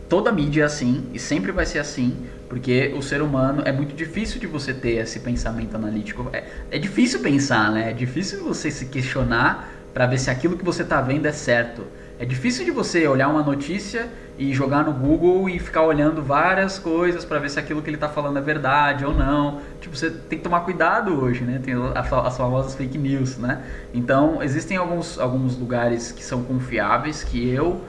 Toda mídia é assim, e sempre vai ser assim, porque o ser humano, é muito difícil de você ter esse pensamento analítico. É difícil pensar, né? É difícil você se questionar para ver se aquilo que você está vendo é certo. É difícil de você olhar uma notícia e jogar no Google e ficar olhando várias coisas para ver se aquilo que ele está falando é verdade ou não. Tipo, você tem que tomar cuidado hoje, né? Tem as famosas fake news, né? Então, existem alguns lugares que são confiáveis, que eu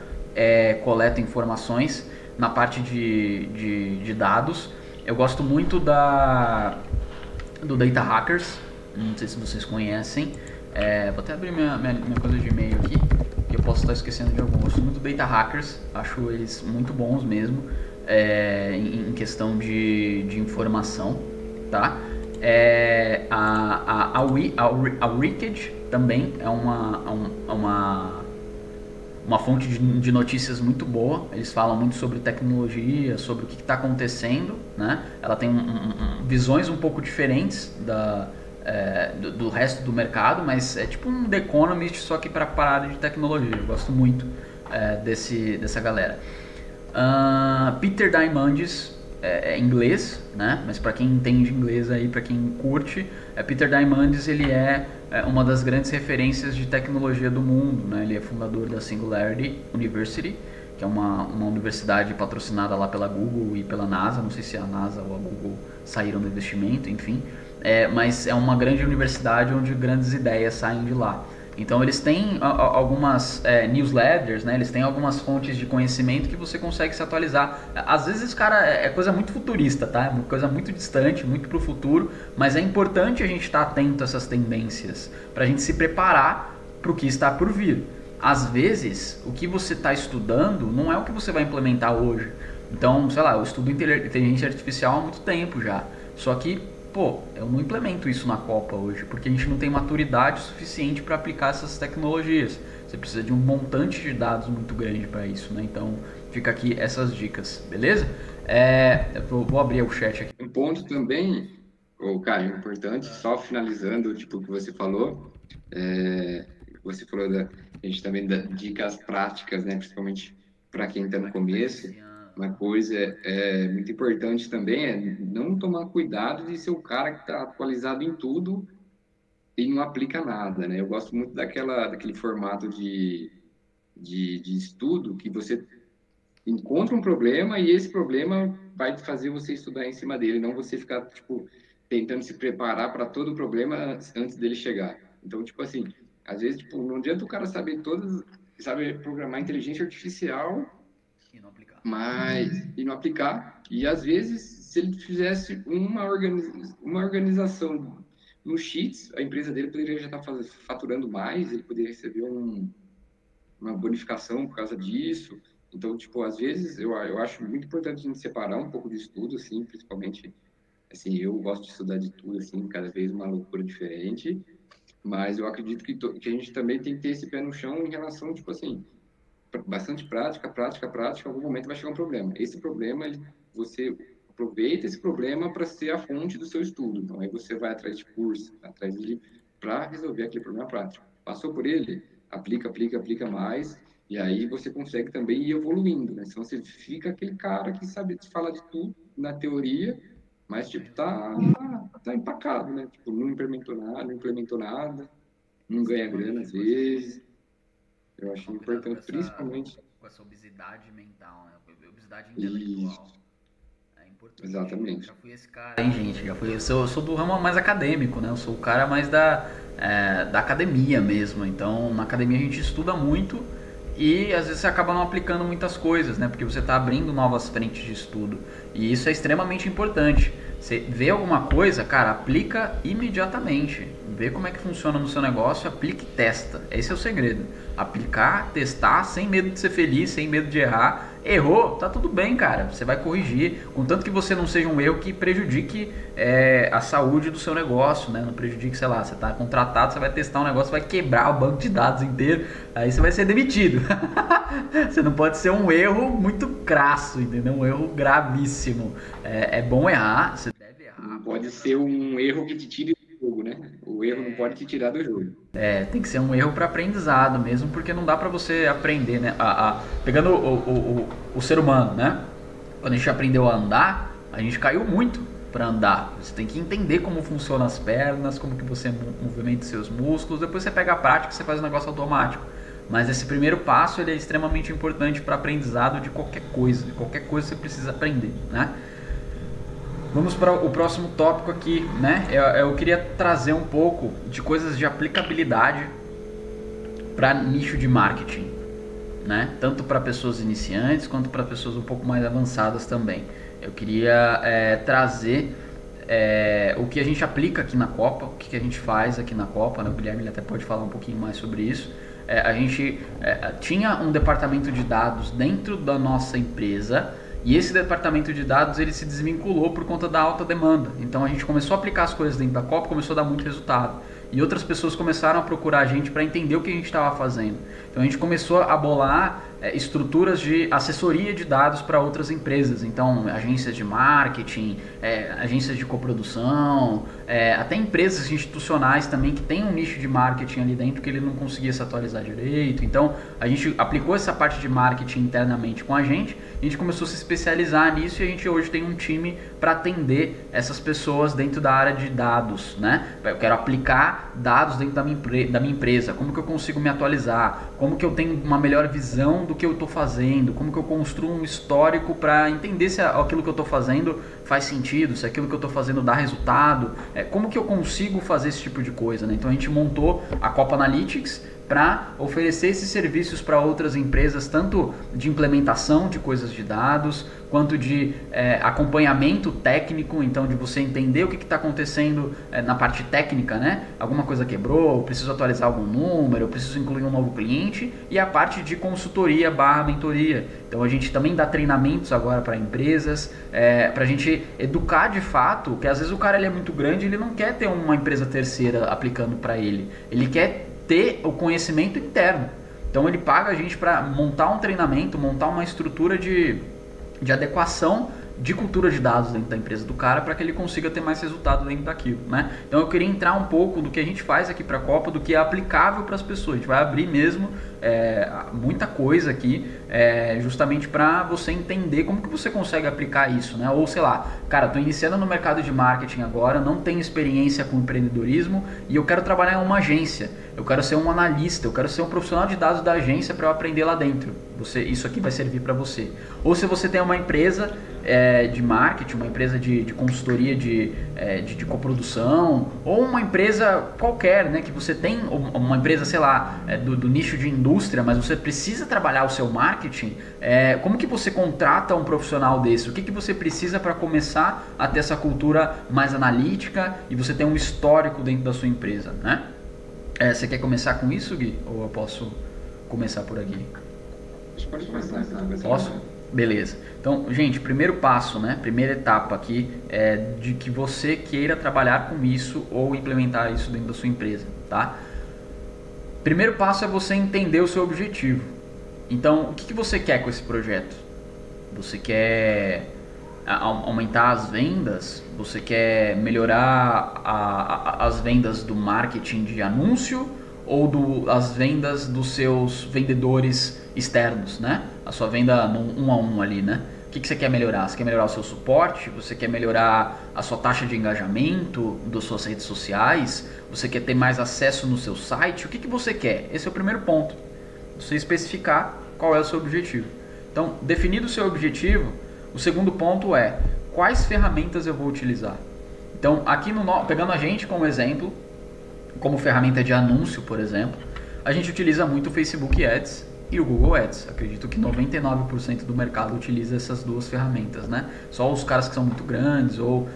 coleto informações na parte de dados. Eu gosto muito do Data Hackers, não sei se vocês conhecem. Vou até abrir minha coisa de e-mail aqui, que eu posso estar esquecendo de algum. Eu gosto muito do Data Hackers, acho eles muito bons mesmo, em questão de informação, tá? A Wicked também é uma fonte de notícias muito boa. Eles falam muito sobre tecnologia, sobre o que está acontecendo, né? Ela tem visões um pouco diferentes do resto do mercado, mas é tipo um The Economist, só que para a área de tecnologia. Eu gosto muito dessa galera. Peter Diamandis é inglês, né? Mas para quem entende inglês aí, para quem curte, Peter Diamandis, ele é uma das grandes referências de tecnologia do mundo, né? Ele é fundador da Singularity University, que é uma universidade patrocinada lá pela Google e pela NASA. Não sei se a NASA ou a Google saíram do investimento, enfim. Mas é uma grande universidade onde grandes ideias saem de lá. Então eles têm algumas newsletters, né? Eles têm algumas fontes de conhecimento que você consegue se atualizar. Às vezes, cara, é coisa muito futurista, tá? É uma coisa muito distante, muito pro futuro, mas é importante a gente estar atento a essas tendências, pra gente se preparar pro que está por vir. Às vezes, o que você está estudando não é o que você vai implementar hoje. Então, sei lá, eu estudo inteligência artificial há muito tempo já, só que eu não implemento isso na Copa hoje, porque a gente não tem maturidade suficiente para aplicar essas tecnologias. Você precisa de um montante de dados muito grande para isso, né? Então, fica aqui essas dicas, beleza? Eu vou abrir o chat aqui. Um ponto também, Caio, importante, só finalizando, tipo, o que você falou, você falou a gente também dá dicas práticas, né? Principalmente para quem está no começo. Uma coisa muito importante também é não tomar cuidado de ser o cara que está atualizado em tudo e não aplica nada, né? Eu gosto muito daquele formato de estudo que você encontra um problema e esse problema vai fazer você estudar em cima dele, não você ficar, tipo, tentando se preparar para todo o problema antes dele chegar. Então, tipo assim, às vezes, tipo, não adianta o cara saber programar inteligência artificial e não aplicar. E às vezes, se ele fizesse uma organização no Sheets, a empresa dele poderia já estar faturando mais, ele poderia receber uma bonificação por causa disso. Então, tipo, às vezes eu acho muito importante a gente separar um pouco de estudo, assim, principalmente, assim, eu gosto de estudar de tudo, assim, cada vez uma loucura diferente, mas eu acredito que a gente também tem que ter esse pé no chão em relação, tipo assim, bastante prática, em algum momento vai chegar um problema. Esse problema, você aproveita esse problema para ser a fonte do seu estudo. Então, aí você vai atrás de curso, atrás de para resolver aquele problema prático. Passou por ele, aplica mais, e aí você consegue também ir evoluindo, né? Senão você fica aquele cara que sabe falar de tudo na teoria, mas, tipo, tá empacado, né? Tipo, não implementou nada, não ganha grana às vezes. Eu acho importante, principalmente... Com essa obesidade mental, né? Obesidade intelectual. Isso. É importante. Exatamente. Eu já fui esse cara, hein, gente? Eu sou do ramo mais acadêmico, né? Eu sou o cara mais da academia mesmo. Então, na academia a gente estuda muito e às vezes você acaba não aplicando muitas coisas, né? Porque você está abrindo novas frentes de estudo. E isso é extremamente importante. Você vê alguma coisa, cara, aplica imediatamente. Vê como é que funciona no seu negócio, aplica e testa. Esse é o segredo. Aplicar, testar, sem medo de ser feliz, sem medo de errar. Errou, tá tudo bem, cara. Você vai corrigir. Contanto que você não seja um erro que prejudique a saúde do seu negócio, né? Não prejudique, sei lá, você tá contratado, você vai testar um negócio, vai quebrar o banco de dados inteiro. Aí você vai ser demitido. Você não pode ser um erro muito crasso, entendeu? Um erro gravíssimo. É bom errar, você deve errar. Não pode ser um erro que te tire do jogo, né? O erro não pode te tirar do jogo. Tem que ser um erro para aprendizado mesmo, porque não dá para você aprender, né? Pegando o ser humano, né? Quando a gente aprendeu a andar, a gente caiu muito para andar. Você tem que entender como funcionam as pernas, como que você movimenta seus músculos. Depois você pega a prática e você faz um negócio automático. Mas esse primeiro passo ele é extremamente importante para aprendizado de qualquer coisa você precisa aprender, né? Vamos para o próximo tópico aqui, né? Eu queria trazer um pouco de coisas de aplicabilidade para nicho de marketing, né? Tanto para pessoas iniciantes quanto para pessoas um pouco mais avançadas também. Eu queria trazer o que a gente aplica aqui na Copa, o que a gente faz aqui na Copa, né? O Guilherme ele até pode falar um pouquinho mais sobre isso. A gente tinha um departamento de dados dentro da nossa empresa. E esse departamento de dados ele se desvinculou por conta da alta demanda. Então a gente começou a aplicar as coisas dentro da Copa, começou a dar muito resultado. E outras pessoas começaram a procurar a gente para entender o que a gente estava fazendo. Então a gente começou a bolar estruturas de assessoria de dados para outras empresas. Então agências de marketing, agências de coprodução, até empresas institucionais também que tem um nicho de marketing ali dentro que ele não conseguia se atualizar direito. Então a gente aplicou essa parte de marketing internamente com a gente começou a se especializar nisso e a gente hoje tem um time para atender essas pessoas dentro da área de dados, né? Eu quero aplicar dados dentro da minha empresa, como que eu consigo me atualizar, como que eu tenho uma melhor visão do que eu estou fazendo, como que eu construo um histórico para entender se aquilo que eu estou fazendo faz sentido, se aquilo que eu estou fazendo dá resultado, como que eu consigo fazer esse tipo de coisa, né? Então a gente montou a Copa Analytics para oferecer esses serviços para outras empresas, tanto de implementação de coisas de dados, quanto de acompanhamento técnico, então de você entender o que está acontecendo na parte técnica, né? Alguma coisa quebrou, eu preciso atualizar algum número, eu preciso incluir um novo cliente, e a parte de consultoria / mentoria. Então a gente também dá treinamentos agora para empresas, para a gente educar de fato, que às vezes o cara ele é muito grande, ele não quer ter uma empresa terceira aplicando para ele, ele quer ter o conhecimento interno. Então ele paga a gente para montar um treinamento, montar uma estrutura de adequação de cultura de dados dentro da empresa do cara para que ele consiga ter mais resultado dentro daquilo, né? Então eu queria entrar um pouco do que a gente faz aqui para a Copa, do que é aplicável para as pessoas. A gente vai abrir mesmo muita coisa aqui, justamente para você entender como que você consegue aplicar isso, né? Ou sei lá, cara, estou iniciando no mercado de marketing agora, não tenho experiência com empreendedorismo e eu quero trabalhar em uma agência, eu quero ser um analista, eu quero ser um profissional de dados da agência para eu aprender lá dentro. Isso aqui vai servir para você. Ou se você tem uma empresa de marketing, uma empresa de consultoria de coprodução, ou uma empresa qualquer, né, que você tem uma empresa, sei lá, do nicho de indústria, mas você precisa trabalhar o seu marketing, como que você contrata um profissional desse? O que você precisa para começar a ter essa cultura mais analítica e você ter um histórico dentro da sua empresa, né? Você quer começar com isso, Gui? Ou eu posso começar por aqui? Pode começar, então. Posso? Beleza. Então, gente, primeiro passo, né? Primeira etapa aqui é de que você queira trabalhar com isso ou implementar isso dentro da sua empresa, tá? Primeiro passo é você entender o seu objetivo. Então, o que você quer com esse projeto? Você quer aumentar as vendas? Você quer melhorar as vendas do marketing de anúncio ou as vendas dos seus vendedores externos, né? A sua venda no 1 a 1 ali, né? O que você quer melhorar? Você quer melhorar o seu suporte? Você quer melhorar a sua taxa de engajamento das suas redes sociais? Você quer ter mais acesso no seu site? O que você quer? Esse é o primeiro ponto. Você especificar qual é o seu objetivo. Então, definido o seu objetivo, o segundo ponto é quais ferramentas eu vou utilizar. Então, aqui pegando a gente como exemplo, como ferramenta de anúncio, por exemplo, a gente utiliza muito o Facebook Ads e o Google Ads. Acredito que 99% do mercado utiliza essas duas ferramentas, né? Só os caras que são muito grandes ou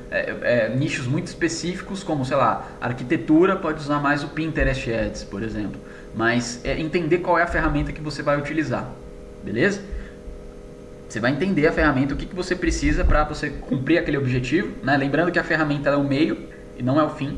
nichos muito específicos, como, sei lá, arquitetura, pode usar mais o Pinterest Ads, por exemplo. Mas entender qual é a ferramenta que você vai utilizar, beleza? Você vai entender a ferramenta, o que você precisa para você cumprir aquele objetivo, né? Lembrando que a ferramenta é o meio e não é o fim.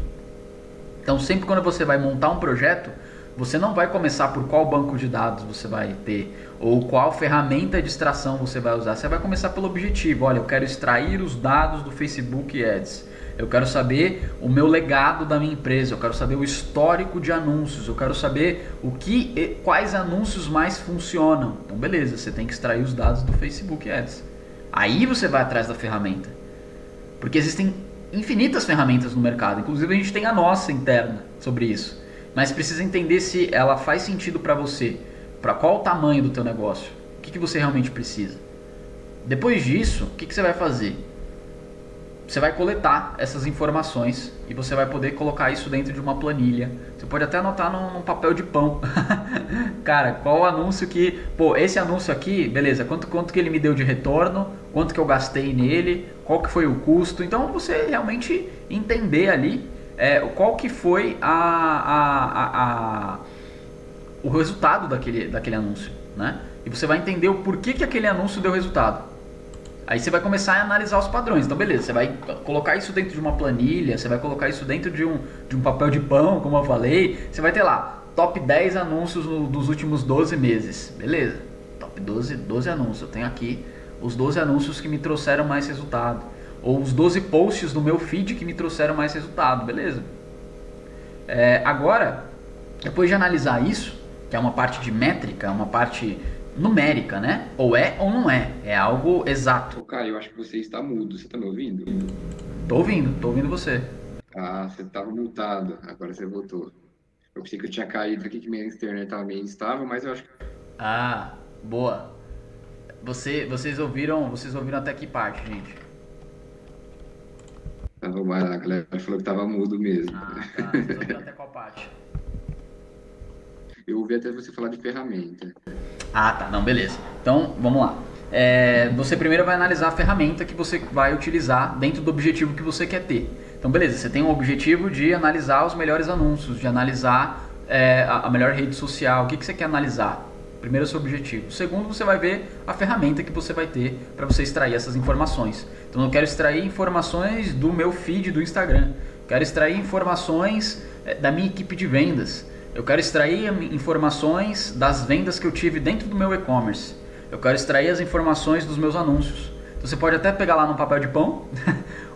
Então, sempre quando você vai montar um projeto, você não vai começar por qual banco de dados você vai ter ou qual ferramenta de extração você vai usar. Você vai começar pelo objetivo. Olha, eu quero extrair os dados do Facebook Ads. Eu quero saber o meu legado da minha empresa. Eu quero saber o histórico de anúncios. Eu quero saber quais anúncios mais funcionam. Então, beleza, você tem que extrair os dados do Facebook Ads. Aí você vai atrás da ferramenta. Porque existem infinitas ferramentas no mercado. Inclusive, a gente tem a nossa interna sobre isso. Mas precisa entender se ela faz sentido para você. Para qual o tamanho do teu negócio? O que você realmente precisa? Depois disso, o que você vai fazer? Você vai coletar essas informações e você vai poder colocar isso dentro de uma planilha. Você pode até anotar num papel de pão. Cara, qual anúncio que... Pô, esse anúncio aqui, beleza, quanto que ele me deu de retorno, quanto que eu gastei nele, qual que foi o custo. Então você realmente entender ali qual que foi o resultado daquele anúncio, né? E você vai entender o porquê que aquele anúncio deu resultado. Aí você vai começar a analisar os padrões. Então beleza, você vai colocar isso dentro de uma planilha, você vai colocar isso dentro de um papel de pão, como eu falei. Você vai ter lá, top 10 anúncios dos últimos 12 meses. Beleza, top 12 anúncios. Eu tenho aqui os 12 anúncios que me trouxeram mais resultado. Ou os 12 posts do meu feed que me trouxeram mais resultado. Beleza. Agora, depois de analisar isso, que é uma parte de métrica, uma parte numérica, né? Ou é ou não é. É algo exato. Ô, Caio, eu acho que você está mudo. Você está me ouvindo? Tô ouvindo você. Ah, você estava mutado. Agora você voltou. Eu pensei que eu tinha caído aqui, que minha internet estava meio instável, mas eu acho que... Ah, boa. Vocês ouviram até que parte, gente? Tá, vamos lá, a galera falou que estava mudo mesmo. Ah, tá. Vocês ouviram até qual parte? Eu ouvi até você falar de ferramenta. Ah, tá. Não, beleza. Então, vamos lá. Você primeiro vai analisar a ferramenta que você vai utilizar dentro do objetivo que você quer ter. Então, beleza. Você tem um objetivo de analisar os melhores anúncios, de analisar a melhor rede social. O que você quer analisar? Primeiro, é o seu objetivo. Segundo, você vai ver a ferramenta que você vai ter para você extrair essas informações. Então, eu quero extrair informações do meu feed do Instagram. Quero extrair informações da minha equipe de vendas. Eu quero extrair informações das vendas que eu tive dentro do meu e-commerce. Eu quero extrair as informações dos meus anúncios. Então você pode até pegar lá num papel de pão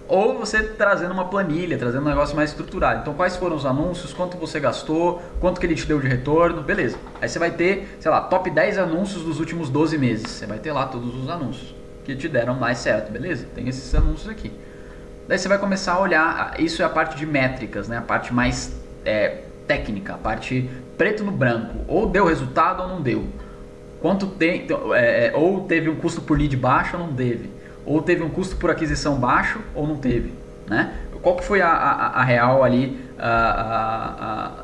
ou você trazendo uma planilha, trazendo um negócio mais estruturado. Então quais foram os anúncios, quanto você gastou, quanto que ele te deu de retorno, beleza. Aí você vai ter, sei lá, top 10 anúncios dos últimos 12 meses. Você vai ter lá todos os anúncios que te deram mais certo, beleza? Tem esses anúncios aqui. Daí você vai começar a olhar, isso é a parte de métricas, né? A parte mais técnica, a parte preto no branco, ou deu resultado ou não deu, ou teve um custo por lead baixo ou não teve, ou teve um custo por aquisição baixo ou não teve, né? Qual que foi a real ali,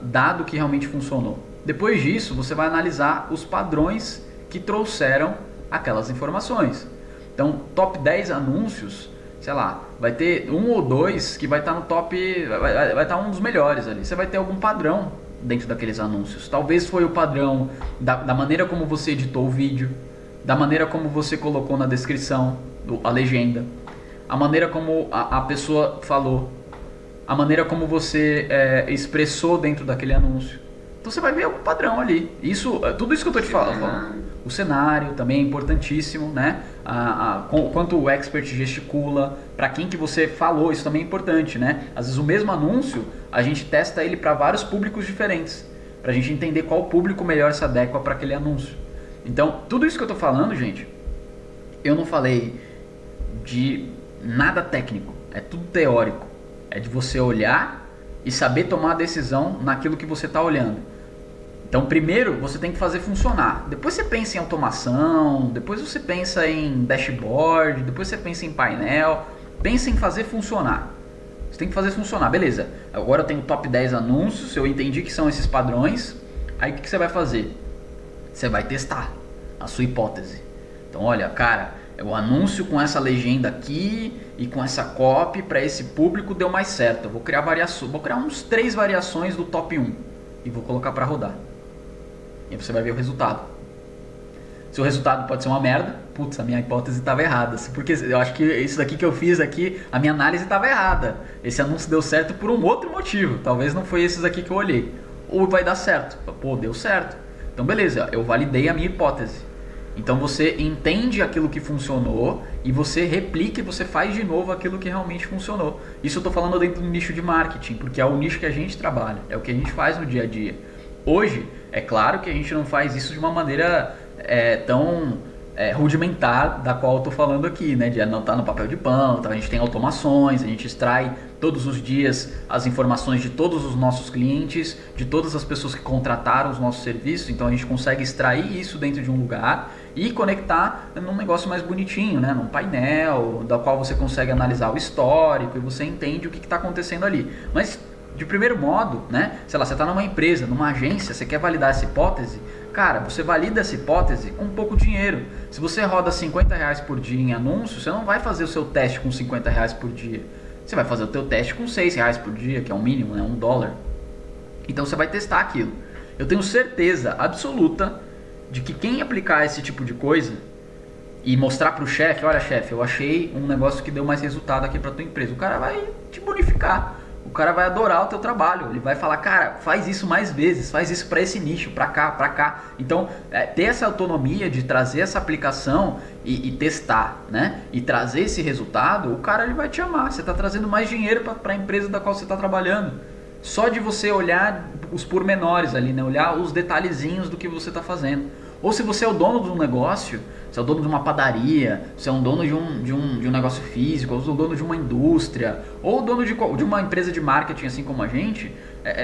dado que realmente funcionou. Depois disso, você vai analisar os padrões que trouxeram aquelas informações. Então, top 10 anúncios, sei lá, vai ter um ou dois que vai estar no top, vai estar um dos melhores ali. Você vai ter algum padrão dentro daqueles anúncios. Talvez foi o padrão da maneira como você editou o vídeo, da maneira como você colocou na descrição a legenda, a maneira como a pessoa falou, a maneira como você expressou dentro daquele anúncio. Então você vai ver algum padrão ali. Tudo isso que eu estou te falando. O cenário também é importantíssimo, né? Quanto o expert gesticula, para quem que você falou, isso também é importante, né? Às vezes o mesmo anúncio, a gente testa ele para vários públicos diferentes, para a gente entender qual público melhor se adequa para aquele anúncio. Então, tudo isso que eu estou falando, gente, eu não falei de nada técnico, é tudo teórico. É de você olhar e saber tomar a decisão naquilo que você está olhando. Então, primeiro você tem que fazer funcionar. Depois você pensa em automação, depois você pensa em dashboard, depois você pensa em painel. Pensa em fazer funcionar. Você tem que fazer funcionar. Beleza, agora eu tenho top 10 anúncios, eu entendi que são esses padrões. Aí o que você vai fazer? Você vai testar a sua hipótese. Então, olha, cara, o anúncio com essa legenda aqui e com essa copy para esse público deu mais certo. Eu vou criar uns 3 variações do top 1 e vou colocar para rodar. E você vai ver o resultado. Se o resultado pode ser uma merda, putz, a minha hipótese estava errada. Porque eu acho que isso daqui que eu fiz aqui, a minha análise estava errada. Esse anúncio deu certo por um outro motivo. Talvez não foi esses aqui que eu olhei. Ou vai dar certo. Pô, deu certo. Então beleza, eu validei a minha hipótese. Então você entende aquilo que funcionou e você replica e você faz de novo aquilo que realmente funcionou. Isso eu estou falando dentro do nicho de marketing, porque é o nicho que a gente trabalha, é o que a gente faz no dia a dia. Hoje, é claro que a gente não faz isso de uma maneira tão rudimentar da qual eu estou falando aqui, né? De anotar no papel de pão, então a gente tem automações, a gente extrai todos os dias as informações de todos os nossos clientes, de todas as pessoas que contrataram os nossos serviços, então a gente consegue extrair isso dentro de um lugar e conectar num negócio mais bonitinho, né? Num painel, da qual você consegue analisar o histórico e você entende o que está acontecendo ali. Mas de primeiro modo, né? Sei lá, você está numa empresa, numa agência, você quer validar essa hipótese, cara, você valida essa hipótese com pouco dinheiro. Se você roda R$ 50 por dia em anúncio, você não vai fazer o seu teste com R$ 50 por dia. Você vai fazer o teu teste com R$ 6 por dia, que é o mínimo, né? $1. Então você vai testar aquilo. Eu tenho certeza absoluta de que quem aplicar esse tipo de coisa e mostrar para o chefe, olha chefe, eu achei um negócio que deu mais resultado aqui para tua empresa, o cara vai te bonificar. O cara vai adorar o teu trabalho, ele vai falar, cara, faz isso mais vezes, faz isso para esse nicho, para cá, para cá. Então, ter essa autonomia de trazer essa aplicação e testar, né? E trazer esse resultado, o cara ele vai te amar. Você está trazendo mais dinheiro para a empresa da qual você está trabalhando. Só de você olhar os pormenores ali, né? Olhar os detalhezinhos do que você está fazendo. Ou se você é o dono de um negócio, você é o dono de uma padaria, você é um dono de um negócio físico, ou o dono de uma indústria, ou o dono de uma empresa de marketing, assim como a gente,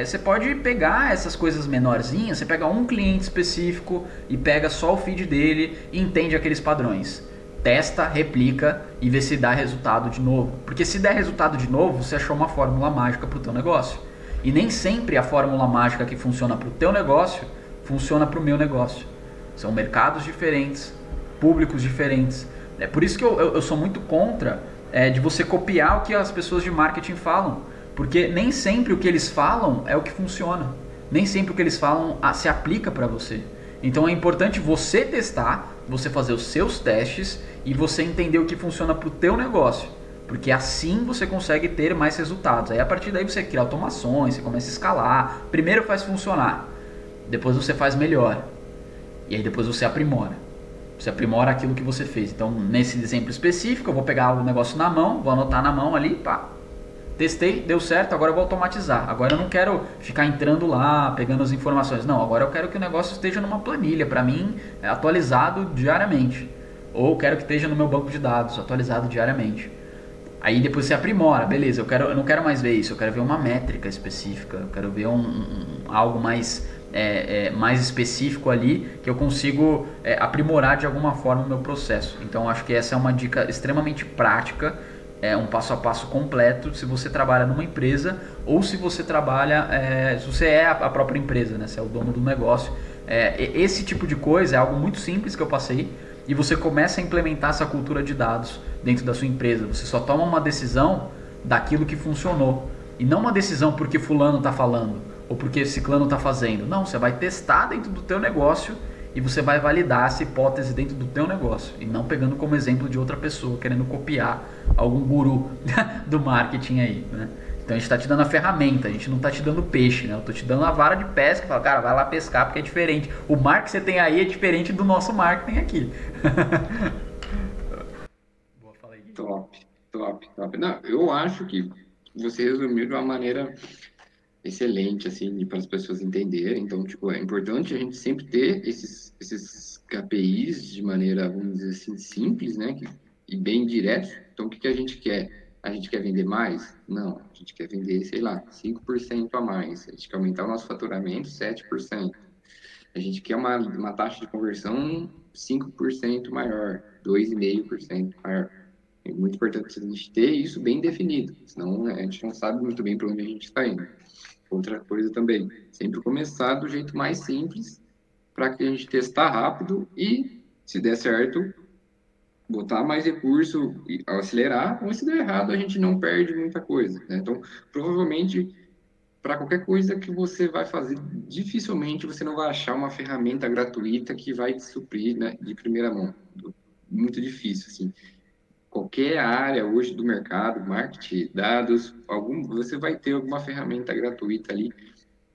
você pode pegar essas coisas menorzinhas, você pega um cliente específico e pega só o feed dele e entende aqueles padrões. Testa, replica e vê se dá resultado de novo. Porque se der resultado de novo, você achou uma fórmula mágica para o teu negócio. E nem sempre a fórmula mágica que funciona para o teu negócio funciona para o meu negócio. São mercados diferentes, públicos diferentes. É por isso que eu sou muito contra de você copiar o que as pessoas de marketing falam. Porque nem sempre o que eles falam é o que funciona. Nem sempre o que eles falam se aplica para você. Então é importante você testar, você fazer os seus testes e você entender o que funciona para o teu negócio. Porque assim você consegue ter mais resultados. Aí a partir daí você cria automações, você começa a escalar. Primeiro faz funcionar, depois você faz melhor. E aí depois você aprimora. Você aprimora aquilo que você fez. Então, nesse exemplo específico, eu vou pegar o negócio na mão, vou anotar na mão ali, pá. Testei, deu certo, agora eu vou automatizar. Agora eu não quero ficar entrando lá, pegando as informações. Não, agora eu quero que o negócio esteja numa planilha, para mim, atualizado diariamente. Ou quero que esteja no meu banco de dados, atualizado diariamente. Aí depois você aprimora, beleza, eu não quero mais ver isso, eu quero ver uma métrica específica, eu quero ver algo mais mais específico ali que eu consigo aprimorar de alguma forma o meu processo. Então acho que essa é uma dica extremamente prática, um passo a passo completo se você trabalha numa empresa ou se você trabalha, se você é a própria empresa, né? Se é o dono do negócio. Esse tipo de coisa é algo muito simples que eu passei e você começa a implementar essa cultura de dados dentro da sua empresa. Você só toma uma decisão daquilo que funcionou e não uma decisão porque fulano está falando ou porque ciclano está fazendo. Não, você vai testar dentro do teu negócio e você vai validar essa hipótese dentro do teu negócio e não pegando como exemplo de outra pessoa, querendo copiar algum guru do marketing aí, né? Então a gente está te dando a ferramenta, a gente não está te dando peixe, né? Eu estou te dando a vara de pesca e falo, cara, vai lá pescar porque é diferente. O mar que você tem aí é diferente do nosso mar que tem aqui. Boa, fala aí. Top, top, top. Não, eu acho que você resumiu de uma maneira excelente, assim, para as pessoas entenderem. Então, tipo, é importante a gente sempre ter esses KPIs de maneira, vamos dizer assim, simples, né? E bem direto. Então, o que que a gente quer? A gente quer vender mais? Não, a gente quer vender, sei lá, 5% a mais. A gente quer aumentar o nosso faturamento 7%. A gente quer uma taxa de conversão 5% maior, 2,5% maior. É muito importante a gente ter isso bem definido, senão a gente não sabe muito bem para onde a gente está indo. Outra coisa também, sempre começar do jeito mais simples para que a gente testar rápido e, se der certo, botar mais recurso e acelerar, ou se der errado, a gente não perde muita coisa, né? Então, provavelmente, para qualquer coisa que você vai fazer, dificilmente você não vai achar uma ferramenta gratuita que vai te suprir, né, de primeira mão. Muito difícil, assim. Qualquer área hoje do mercado, marketing, dados, você vai ter alguma ferramenta gratuita ali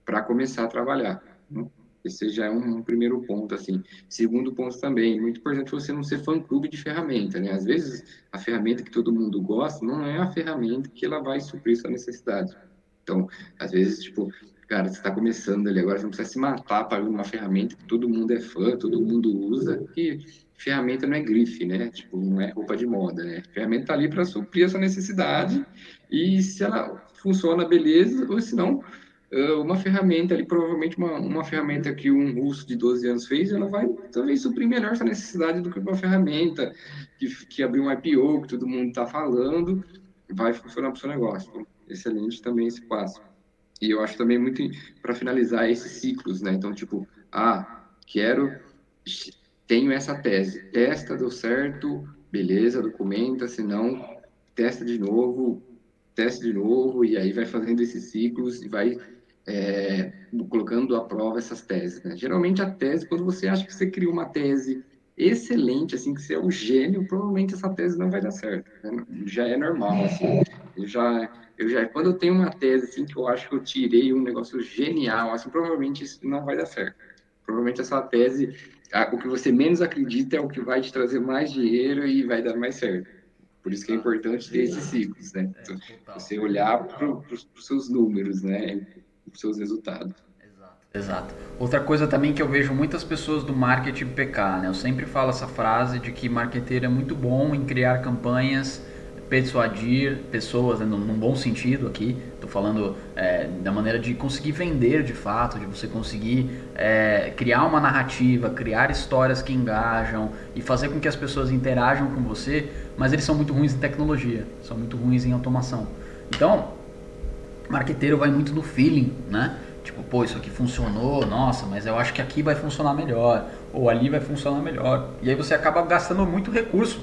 para começar a trabalhar, né? Esse já é um primeiro ponto, assim. Segundo ponto também, muito importante você não ser fã-clube de ferramenta, né? Às vezes, a ferramenta que todo mundo gosta não é a ferramenta que ela vai suprir sua necessidade. Então, às vezes, tipo, cara, você está começando ali agora, você não precisa se matar para uma ferramenta que todo mundo é fã, todo mundo usa, que ferramenta não é grife, né? Tipo, não é roupa de moda, né? A ferramenta tá ali para suprir essa necessidade e se ela funciona, beleza, ou se não, uma ferramenta ali, provavelmente uma ferramenta que um russo de 12 anos fez, ela vai talvez suprir melhor essa necessidade do que uma ferramenta que abriu um IPO, que todo mundo está falando, vai funcionar para o seu negócio. Então, excelente também esse passo. E eu acho também muito para finalizar esses ciclos, né? Então, tipo, quero, tenho essa tese, testa, deu certo, beleza, documenta, se não, testa de novo, e aí vai fazendo esses ciclos e vai colocando à prova essas teses, né? Geralmente a tese, quando você acha que você criou uma tese excelente, assim, que você é um gênio, provavelmente essa tese não vai dar certo, né? Já é normal, assim. Quando eu tenho uma tese, assim, que eu acho que eu tirei um negócio genial, assim, provavelmente isso não vai dar certo. Provavelmente essa tese, o que você menos acredita é o que vai te trazer mais dinheiro e vai dar mais certo. Por isso que é importante ter esses ciclos, né? Você olhar para os seus números, né? Para os seus resultados. Exato. Outra coisa também que eu vejo muitas pessoas do marketing pecar, né? Eu sempre falo essa frase de que marqueteiro é muito bom em criar campanhas, persuadir pessoas, né, num bom sentido aqui. Estou falando da maneira de conseguir vender de fato, de você conseguir criar uma narrativa, criar histórias que engajam e fazer com que as pessoas interajam com você, mas eles são muito ruins em tecnologia, são muito ruins em automação. Então, marqueteiro vai muito no feeling, né? Tipo, pô, isso aqui funcionou, nossa, mas eu acho que aqui vai funcionar melhor, ou ali vai funcionar melhor. E aí você acaba gastando muito recurso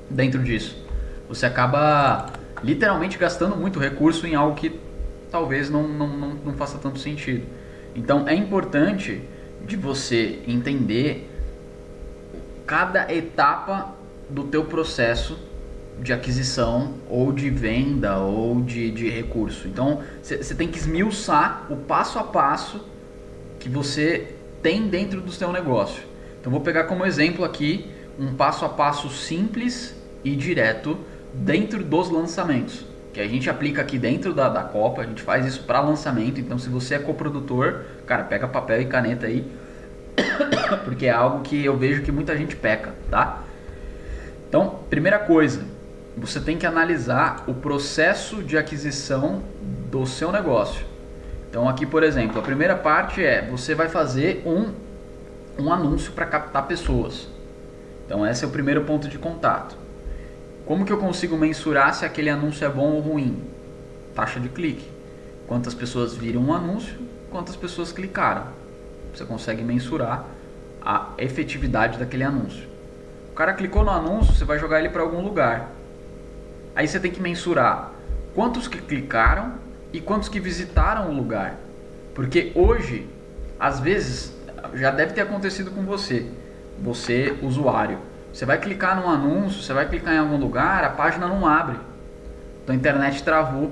dentro disso. Você acaba literalmente gastando muito recurso em algo que talvez não faça tanto sentido. Então é importante de você entender cada etapa do teu processo de aquisição ou de venda ou de recurso. Então você tem que esmiuçar o passo a passo que você tem dentro do seu negócio. Então vou pegar como exemplo aqui um passo a passo simples e direto dentro dos lançamentos, que a gente aplica aqui dentro da Copa, a gente faz isso para lançamento. Então se você é coprodutor, cara, pega papel e caneta aí, porque é algo que eu vejo que muita gente peca, tá? Então, primeira coisa, você tem que analisar o processo de aquisição do seu negócio. Então aqui, por exemplo, a primeira parte você vai fazer um anúncio para captar pessoas. Então esse é o primeiro ponto de contato. Como que eu consigo mensurar se aquele anúncio é bom ou ruim? Taxa de clique. Quantas pessoas viram um anúncio, quantas pessoas clicaram. Você consegue mensurar a efetividade daquele anúncio. O cara clicou no anúncio, você vai jogar ele para algum lugar. Aí você tem que mensurar quantos que clicaram e quantos que visitaram o lugar. Porque hoje, às vezes, já deve ter acontecido com você, usuário. Você vai clicar num anúncio, você vai clicar em algum lugar, a página não abre. Então a internet travou.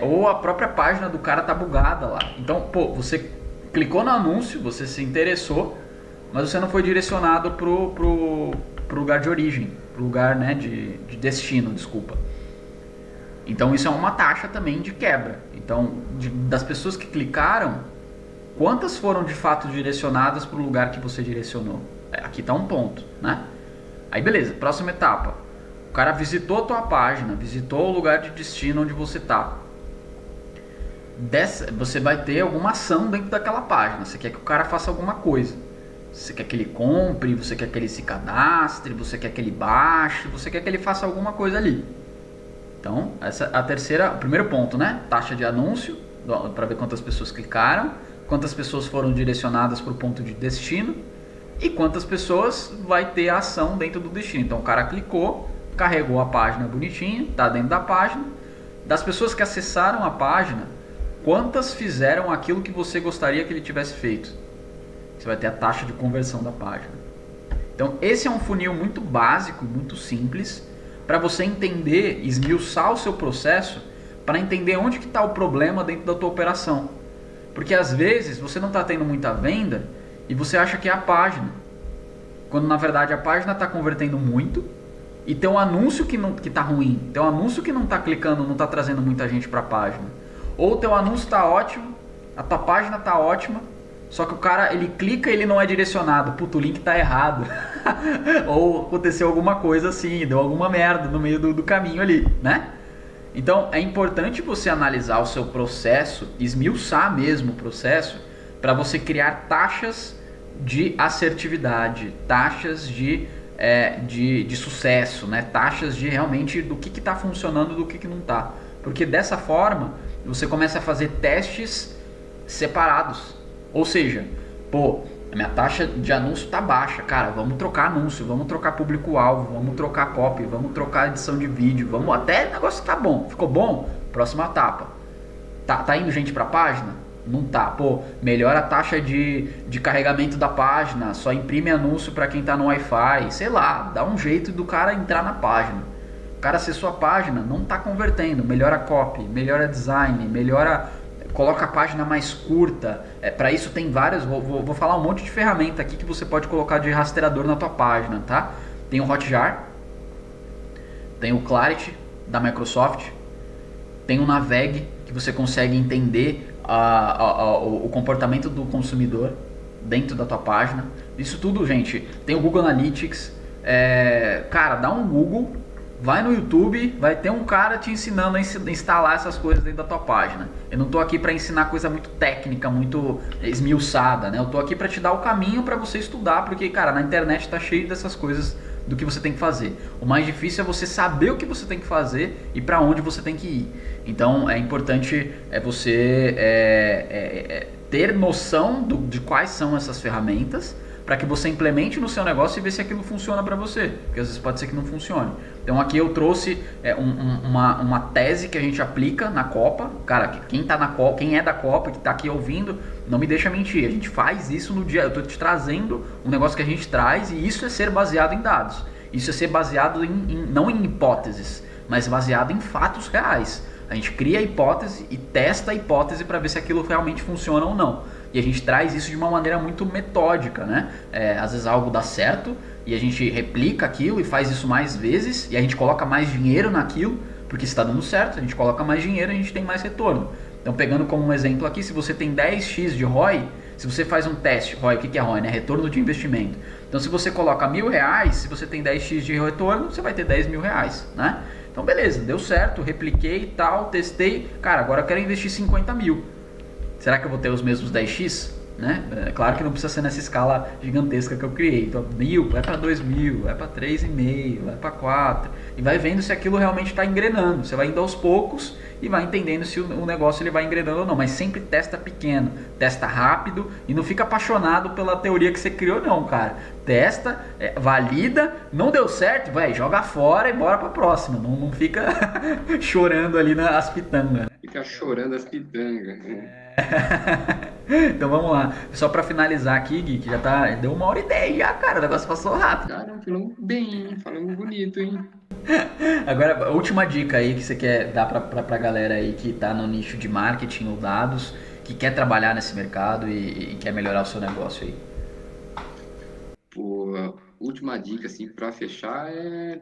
Ou a própria página do cara tá bugada lá. Então, você clicou no anúncio, você se interessou, mas você não foi direcionado pro lugar de origem, pro lugar, né, de destino, desculpa. Então isso é uma taxa também de quebra. Então, das pessoas que clicaram, quantas foram de fato direcionadas para o lugar que você direcionou? Aqui está um ponto, né? Aí beleza, próxima etapa. O cara visitou a tua página, visitou o lugar de destino onde você está. Você vai ter alguma ação dentro daquela página. Você quer que o cara faça alguma coisa. Você quer que ele compre, você quer que ele se cadastre, você quer que ele baixe, você quer que ele faça alguma coisa ali. Então, essa é o primeiro ponto, né? Taxa de anúncio, para ver quantas pessoas clicaram, quantas pessoas foram direcionadas para o ponto de destino e quantas pessoas vai ter a ação dentro do destino. Então, o cara clicou, carregou a página bonitinha, está dentro da página. Das pessoas que acessaram a página, quantas fizeram aquilo que você gostaria que ele tivesse feito? Você vai ter a taxa de conversão da página. Então, esse é um funil muito básico, muito simples, para você entender, esmiuçar o seu processo, para entender onde que está o problema dentro da tua operação. Porque às vezes você não está tendo muita venda e você acha que é a página, quando na verdade a página está convertendo muito e tem um anúncio que está ruim, tem um anúncio que não está clicando, não está trazendo muita gente para a página. Ou o teu anúncio está ótimo, a tua página está ótima, Só que o cara, ele clica e ele não é direcionado. Puta, o link tá errado. Ou aconteceu alguma coisa assim, deu alguma merda no meio do caminho ali, né? Então é importante você analisar o seu processo, esmiuçar mesmo o processo, para você criar taxas de assertividade, taxas de sucesso, né? Taxas de realmente do que está funcionando, do que não está. Porque dessa forma você começa a fazer testes separados. Ou seja, pô, a minha taxa de anúncio tá baixa, cara, vamos trocar anúncio, vamos trocar público-alvo, vamos trocar copy, vamos trocar edição de vídeo, vamos até o negócio tá bom, ficou bom, próxima etapa. Tá indo gente pra página? Não tá, pô, melhora a taxa de carregamento da página, só imprime anúncio pra quem tá no Wi-Fi, sei lá, dá um jeito do cara entrar na página. O cara acessou a página, não tá convertendo, melhora a copy, melhora design, coloca a página mais curta. Para isso tem várias, vou falar um monte de ferramenta aqui que você pode colocar de rastreador na tua página, tá? Tem o Hotjar, tem o Clarity da Microsoft, tem o Naveg, que você consegue entender o comportamento do consumidor dentro da tua página. Isso tudo, gente, tem o Google Analytics. Cara, dá um Google, vai no YouTube, vai ter um cara te ensinando a instalar essas coisas dentro da tua página. Eu não tô aqui para ensinar coisa muito técnica, muito esmiuçada, né? Eu tô aqui para te dar o caminho para você estudar, porque, cara, na internet tá cheio dessas coisas do que você tem que fazer. O mais difícil é você saber o que você tem que fazer e para onde você tem que ir. Então é importante você ter noção de quais são essas ferramentas, para que você implemente no seu negócio e ver se aquilo funciona para você, porque às vezes pode ser que não funcione. Então aqui eu trouxe uma tese que a gente aplica na Copa. Cara, quem tá na Copa, quem é da Copa, que tá aqui ouvindo, não me deixa mentir, a gente faz isso no dia, eu tô te trazendo um negócio que a gente traz, e isso é ser baseado em dados, isso é ser baseado não em hipóteses, mas baseado em fatos reais. A gente cria a hipótese e testa a hipótese para ver se aquilo realmente funciona ou não. E a gente traz isso de uma maneira muito metódica, né? Às vezes algo dá certo e a gente replica aquilo e faz isso mais vezes, e a gente coloca mais dinheiro naquilo, porque se está dando certo, a gente coloca mais dinheiro e a gente tem mais retorno. Então, pegando como um exemplo aqui, se você tem 10x de ROI, se você faz um teste, ROI, o que é ROI? Né? Retorno de investimento. Então, se você coloca R$1.000, se você tem 10x de retorno, você vai ter R$10.000, né? Então, beleza, deu certo, repliquei e tal, testei. Cara, agora eu quero investir 50 mil. Será que eu vou ter os mesmos 10x? Né? Claro que não precisa ser nessa escala gigantesca que eu criei. Então, 1.000, vai para 2.000, vai para 3,5, vai para 4. E vai vendo se aquilo realmente está engrenando. Você vai indo aos poucos e vai entendendo se o negócio ele vai engrenando ou não. Mas sempre testa pequeno, testa rápido e não fica apaixonado pela teoria que você criou, não, cara. Testa, valida, não deu certo, vai, joga fora e bora para a próxima. Não fica chorando ali nas pitangas. Né? Fica chorando as pitangas. Né? Então vamos lá, só pra finalizar aqui, Gui, que deu 1h10 já, cara, o negócio passou rápido. Cara, falamos bem, hein? Falamos bonito, hein? Agora, a última dica aí que você quer dar pra galera aí que tá no nicho de marketing ou dados, que quer trabalhar nesse mercado e quer melhorar o seu negócio aí. Pô, a última dica, assim, pra fechar é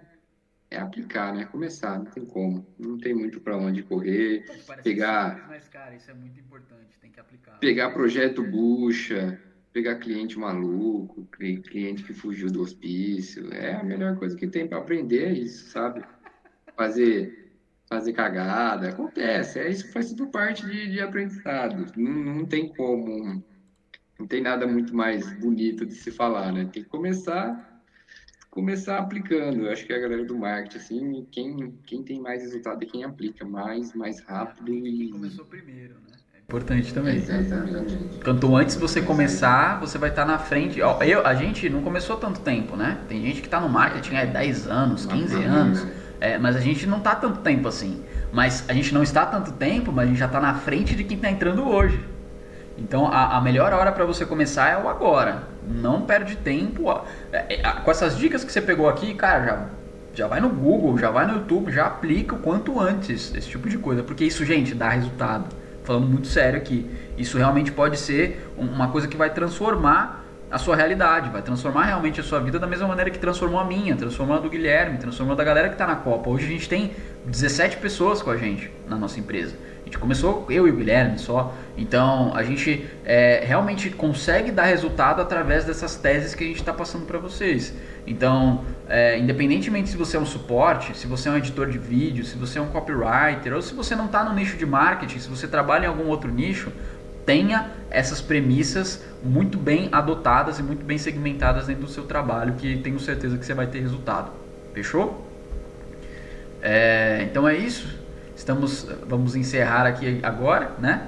aplicar, né? Começar, não tem como. Não tem muito para onde correr. Pegar, mas, cara, isso é muito importante, tem que aplicar. Pegar projeto bucha, pegar cliente maluco, cliente que fugiu do hospício. É a melhor coisa que tem para aprender, é isso, sabe? Fazer cagada, acontece. Isso faz tudo parte de aprendizado. Não tem como, não tem nada muito mais bonito de se falar, né? Tem que começar aplicando. Eu acho que a galera do marketing, assim, quem tem mais resultado é quem aplica mais rápido quem começou primeiro, né? É importante também. Exatamente. Quanto antes você começar, você vai estar na frente. A gente não começou tanto tempo, né? Tem gente que está no marketing há 10 anos, 15 anos, mas a gente não está tanto tempo assim. Mas a gente não está tanto tempo, mas a gente já está na frente de quem está entrando hoje. Então a melhor hora para você começar é o agora. Não perde tempo. Com essas dicas que você pegou aqui, cara, já vai no Google, já vai no YouTube, já aplica o quanto antes esse tipo de coisa. Porque isso, gente, dá resultado. Falando muito sério aqui. Isso realmente pode ser uma coisa que vai transformar a sua realidade. Vai transformar realmente a sua vida da mesma maneira que transformou a minha, transformou a do Guilherme, transformou a da galera que está na Copa. Hoje a gente tem 17 pessoas com a gente na nossa empresa. A gente começou eu e o Guilherme só. Então a gente realmente consegue dar resultado através dessas teses que a gente está passando para vocês. Então, independentemente se você é um suporte, se você é um editor de vídeo, se você é um copywriter, ou se você não está no nicho de marketing, se você trabalha em algum outro nicho, tenha essas premissas muito bem adotadas e muito bem segmentadas dentro do seu trabalho, que tenho certeza que você vai ter resultado. Fechou? Então é isso. Vamos encerrar aqui agora, né?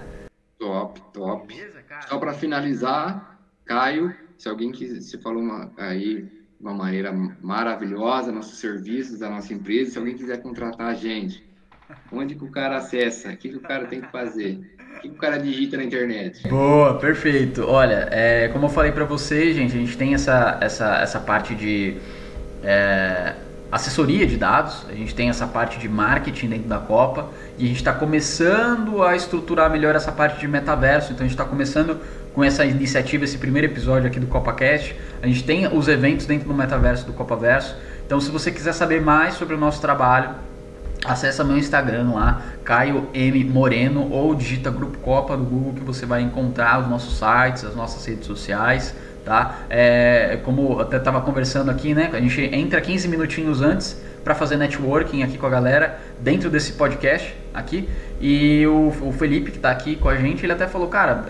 Top. Beleza, cara? Só para finalizar, Caio, se alguém quiser, você falou uma maneira maravilhosa, nossos serviços da nossa empresa, se alguém quiser contratar a gente, onde que o cara acessa? O que que o cara tem que fazer? O que que o cara digita na internet? Boa, perfeito. Olha, como eu falei para vocês, gente, a gente tem essa parte de assessoria de dados, a gente tem essa parte de marketing dentro da Copa e a gente está começando a estruturar melhor essa parte de metaverso. Então a gente está começando com essa iniciativa, esse primeiro episódio aqui do CopaCast. A gente tem os eventos dentro do metaverso do Copaverso. Então se você quiser saber mais sobre o nosso trabalho, acessa meu Instagram lá, Caio M Moreno, ou digita Grupo Copa no Google que você vai encontrar os nossos sites, as nossas redes sociais, tá? Como eu até estava conversando aqui, né? A gente entra 15 minutinhos antes para fazer networking aqui com a galera dentro desse podcast aqui. E o Felipe, que está aqui com a gente, ele até falou, cara,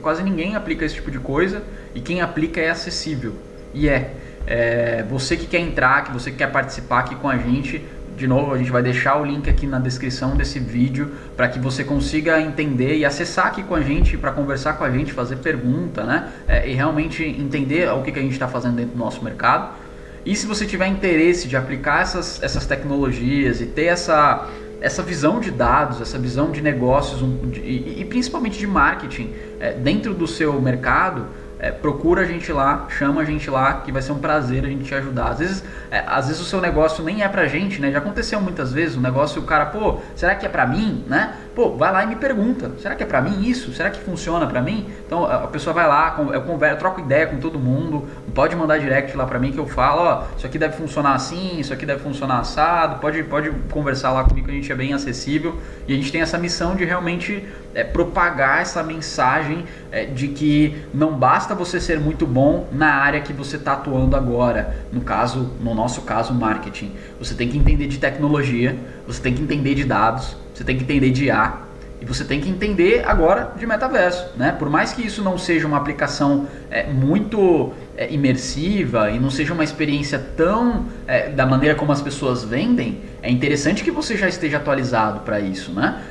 quase ninguém aplica esse tipo de coisa e quem aplica é acessível. E você que quer entrar, que você que quer participar aqui com a gente, de novo, a gente vai deixar o link aqui na descrição desse vídeo para que você consiga entender e acessar aqui com a gente, para conversar com a gente, fazer pergunta, né? E realmente entender o que a gente está fazendo dentro do nosso mercado. E se você tiver interesse de aplicar essas tecnologias e ter essa visão de dados, essa visão de negócios e principalmente de marketing dentro do seu mercado, procura a gente lá, chama a gente lá, que vai ser um prazer a gente te ajudar. Às vezes o seu negócio nem é pra gente, né? Já aconteceu muitas vezes o negócio, o cara, pô, será que é pra mim, né? Pô, vai lá e me pergunta, será que é pra mim isso? Será que funciona pra mim? Então a pessoa vai lá, eu troco ideia com todo mundo, pode mandar direct lá pra mim que eu falo, ó, isso aqui deve funcionar assim, isso aqui deve funcionar assado, pode conversar lá comigo que a gente é bem acessível e a gente tem essa missão de realmente propagar essa mensagem de que não basta você ser muito bom na área que você está atuando agora, no nosso caso, marketing. Você tem que entender de tecnologia, você tem que entender de dados, você tem que entender de IA e você tem que entender agora de metaverso, né? Por mais que isso não seja uma aplicação muito imersiva e não seja uma experiência tão da maneira como as pessoas vendem, é interessante que você já esteja atualizado para isso, né?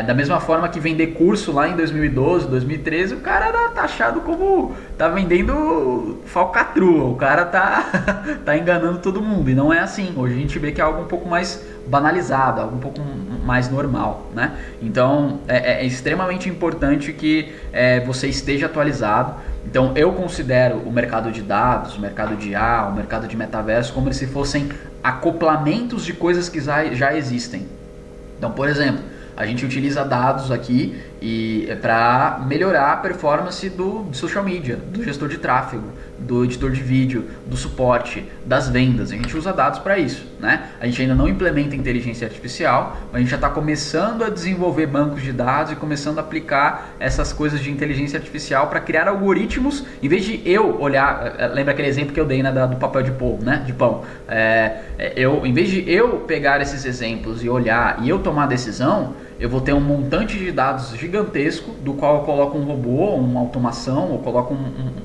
Da mesma forma que vender curso lá em 2012, 2013, o cara era taxado como tá vendendo falcatrua, o cara tá enganando todo mundo, e não é assim. Hoje a gente vê que é algo um pouco mais banalizado, algo um pouco mais normal, né? Então é extremamente importante que você esteja atualizado. Então eu considero o mercado de dados, o mercado de IA, o mercado de metaverso como se fossem acoplamentos de coisas que já existem. Então, por exemplo, a gente utiliza dados aqui para melhorar a performance do social media, do gestor de tráfego, do editor de vídeo, do suporte, das vendas. A gente usa dados para isso, né? A gente ainda não implementa inteligência artificial, mas a gente já está começando a desenvolver bancos de dados e começando a aplicar essas coisas de inteligência artificial para criar algoritmos. Em vez de eu olhar, lembra aquele exemplo que eu dei, né, do papel de pão, né? De pão. Em vez de eu pegar esses exemplos e olhar e eu tomar a decisão, eu vou ter um montante de dados gigantesco, do qual eu coloco um robô, uma automação, ou coloco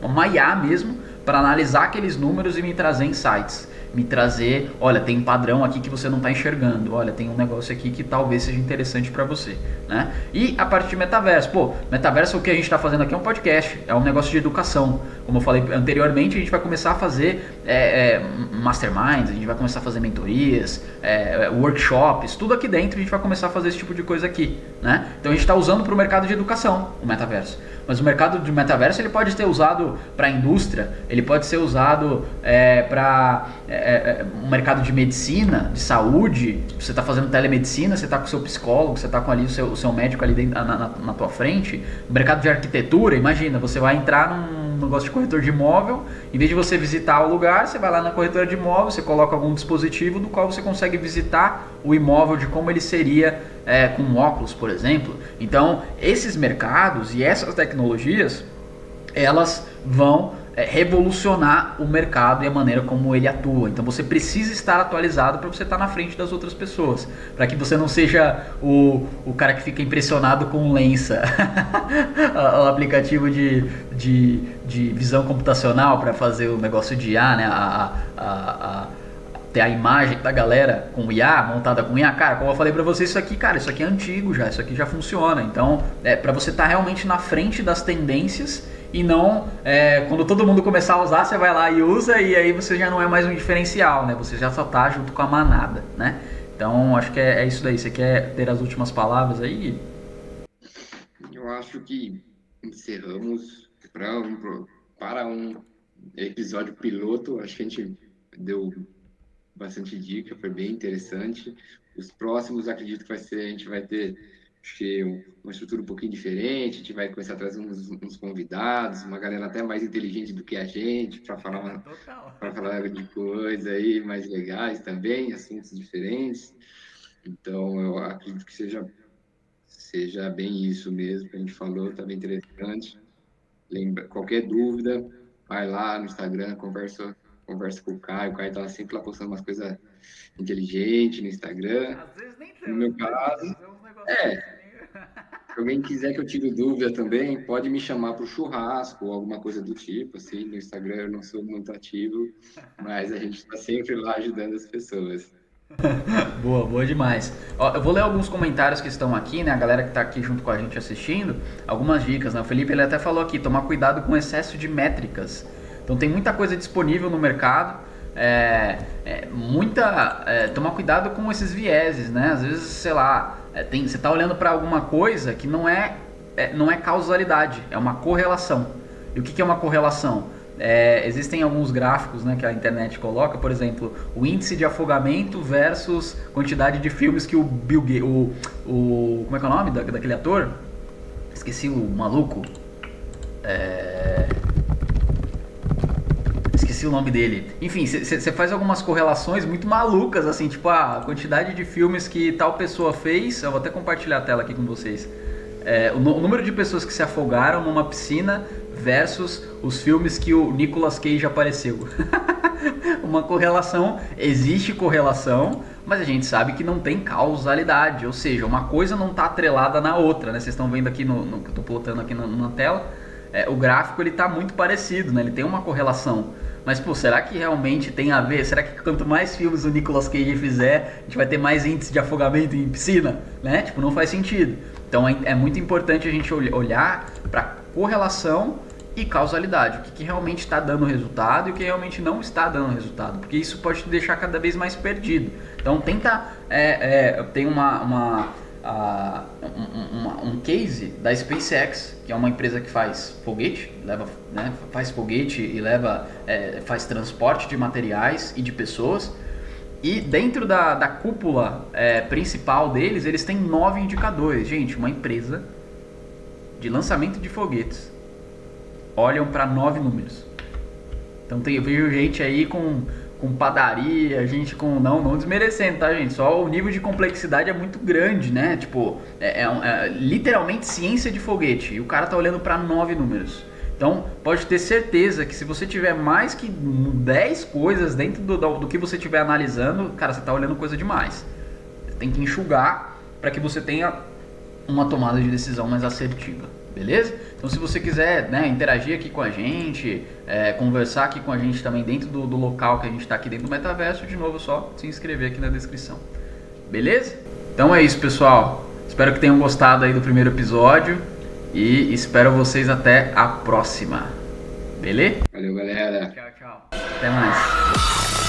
uma IA mesmo, para analisar aqueles números e me trazer insights. Me trazer, olha, tem um padrão aqui que você não está enxergando, olha, tem um negócio aqui que talvez seja interessante para você, né? E a parte de metaverso, metaverso, o que a gente está fazendo aqui é um podcast, é um negócio de educação. Como eu falei anteriormente, a gente vai começar a fazer masterminds, a gente vai começar a fazer mentorias, workshops, tudo aqui dentro a gente vai começar a fazer esse tipo de coisa aqui, né? Então a gente está usando para o mercado de educação, o metaverso. Mas o mercado de metaverso ele pode ser usado para a indústria, ele pode ser usado para um mercado de medicina, de saúde. Você está fazendo telemedicina, você está com o seu psicólogo, você está com ali o seu médico ali dentro, na tua frente. O mercado de arquitetura, imagina, você vai entrar mundo gosta de corretor de imóvel. Em vez de você visitar o lugar, você vai lá na corretora de imóvel, você coloca algum dispositivo do qual você consegue visitar o imóvel de como ele seria com óculos, por exemplo. Então, esses mercados e essas tecnologias, elas vão revolucionar o mercado e a maneira como ele atua. Então você precisa estar atualizado para você estar na frente das outras pessoas, para que você não seja o cara que fica impressionado com o Lensa, o aplicativo de visão computacional para fazer o negócio de IA, né? Ter a imagem da galera com IA, montada com IA. Cara, como eu falei pra você, isso aqui é antigo já, isso aqui já funciona. Então, pra você estar realmente na frente das tendências e não, quando todo mundo começar a usar, você vai lá e usa e aí você já não é mais um diferencial, né? Você já só tá junto com a manada, né? Então, acho que é isso daí. Você quer ter as últimas palavras aí? Eu acho que encerramos para um episódio piloto. Acho que a gente deu bastante dica, foi bem interessante. Os próximos, acredito que a gente vai ter, acho que uma estrutura um pouquinho diferente, a gente vai começar a trazer uns convidados, uma galera até mais inteligente do que a gente, para falar de coisas aí mais legais também, assuntos diferentes. Então, eu acredito que seja bem isso mesmo que a gente falou, está bem interessante. Qualquer dúvida, vai lá no Instagram, conversa com o Caio tá sempre lá postando umas coisas inteligentes no Instagram. Às vezes nem tanto, no meu caso, se alguém quiser que eu tire dúvida também, pode me chamar para o churrasco ou alguma coisa do tipo, assim, no Instagram eu não sou muito ativo, mas a gente está sempre lá ajudando as pessoas. Boa demais. Ó, eu vou ler alguns comentários que estão aqui, né? A galera que está aqui junto com a gente assistindo, algumas dicas, né? O Felipe, ele até falou aqui, tomar cuidado com o excesso de métricas. Então tem muita coisa disponível no mercado, tomar cuidado com esses vieses, né? Às vezes, sei lá, você está olhando para alguma coisa que não é causalidade, é uma correlação. E o que é uma correlação? Existem alguns gráficos, né, que a internet coloca, por exemplo, o índice de afogamento versus quantidade de filmes que o Bill Gates, como é que é o nome daquele ator? Esqueci o maluco. Esqueci o nome dele. Enfim, você faz algumas correlações muito malucas, assim, tipo a quantidade de filmes que tal pessoa fez. Eu vou até compartilhar a tela aqui com vocês. O número de pessoas que se afogaram numa piscina versus os filmes que o Nicolas Cage apareceu. Uma correlação, existe correlação, mas a gente sabe que não tem causalidade, ou seja, uma coisa não está atrelada na outra, né? Vocês estão vendo aqui, que eu estou plotando aqui na tela, o gráfico ele está muito parecido, né? Ele tem uma correlação, mas pô, será que realmente tem a ver? Será que quanto mais filmes o Nicolas Cage fizer, a gente vai ter mais índice de afogamento em piscina? Né? Tipo, não faz sentido. Então é muito importante a gente olhar para correlação e causalidade, o que realmente está dando resultado e o que realmente não está dando resultado, porque isso pode te deixar cada vez mais perdido. Então tenta, tem um case da SpaceX, que é uma empresa que faz foguete, faz foguete e faz transporte de materiais e de pessoas, e dentro da cúpula principal deles, eles têm 9 indicadores. Gente, uma empresa de lançamento de foguetes olham para 9 números. Então eu vejo gente aí com padaria, gente com... Não desmerecendo, tá, gente? Só o nível de complexidade é muito grande, né? Tipo, literalmente ciência de foguete. E o cara tá olhando para 9 números. Então, pode ter certeza que se você tiver mais que 10 coisas dentro do que você estiver analisando, cara, você tá olhando coisa demais. Você tem que enxugar para que você tenha uma tomada de decisão mais assertiva. Beleza? Então se você quiser, né, interagir aqui com a gente, conversar aqui com a gente também dentro do local que a gente está aqui dentro do metaverso, de novo, só se inscrever aqui na descrição. Beleza? Então é isso, pessoal. Espero que tenham gostado aí do primeiro episódio e espero vocês até a próxima. Beleza? Valeu, galera. Tchau. Até mais.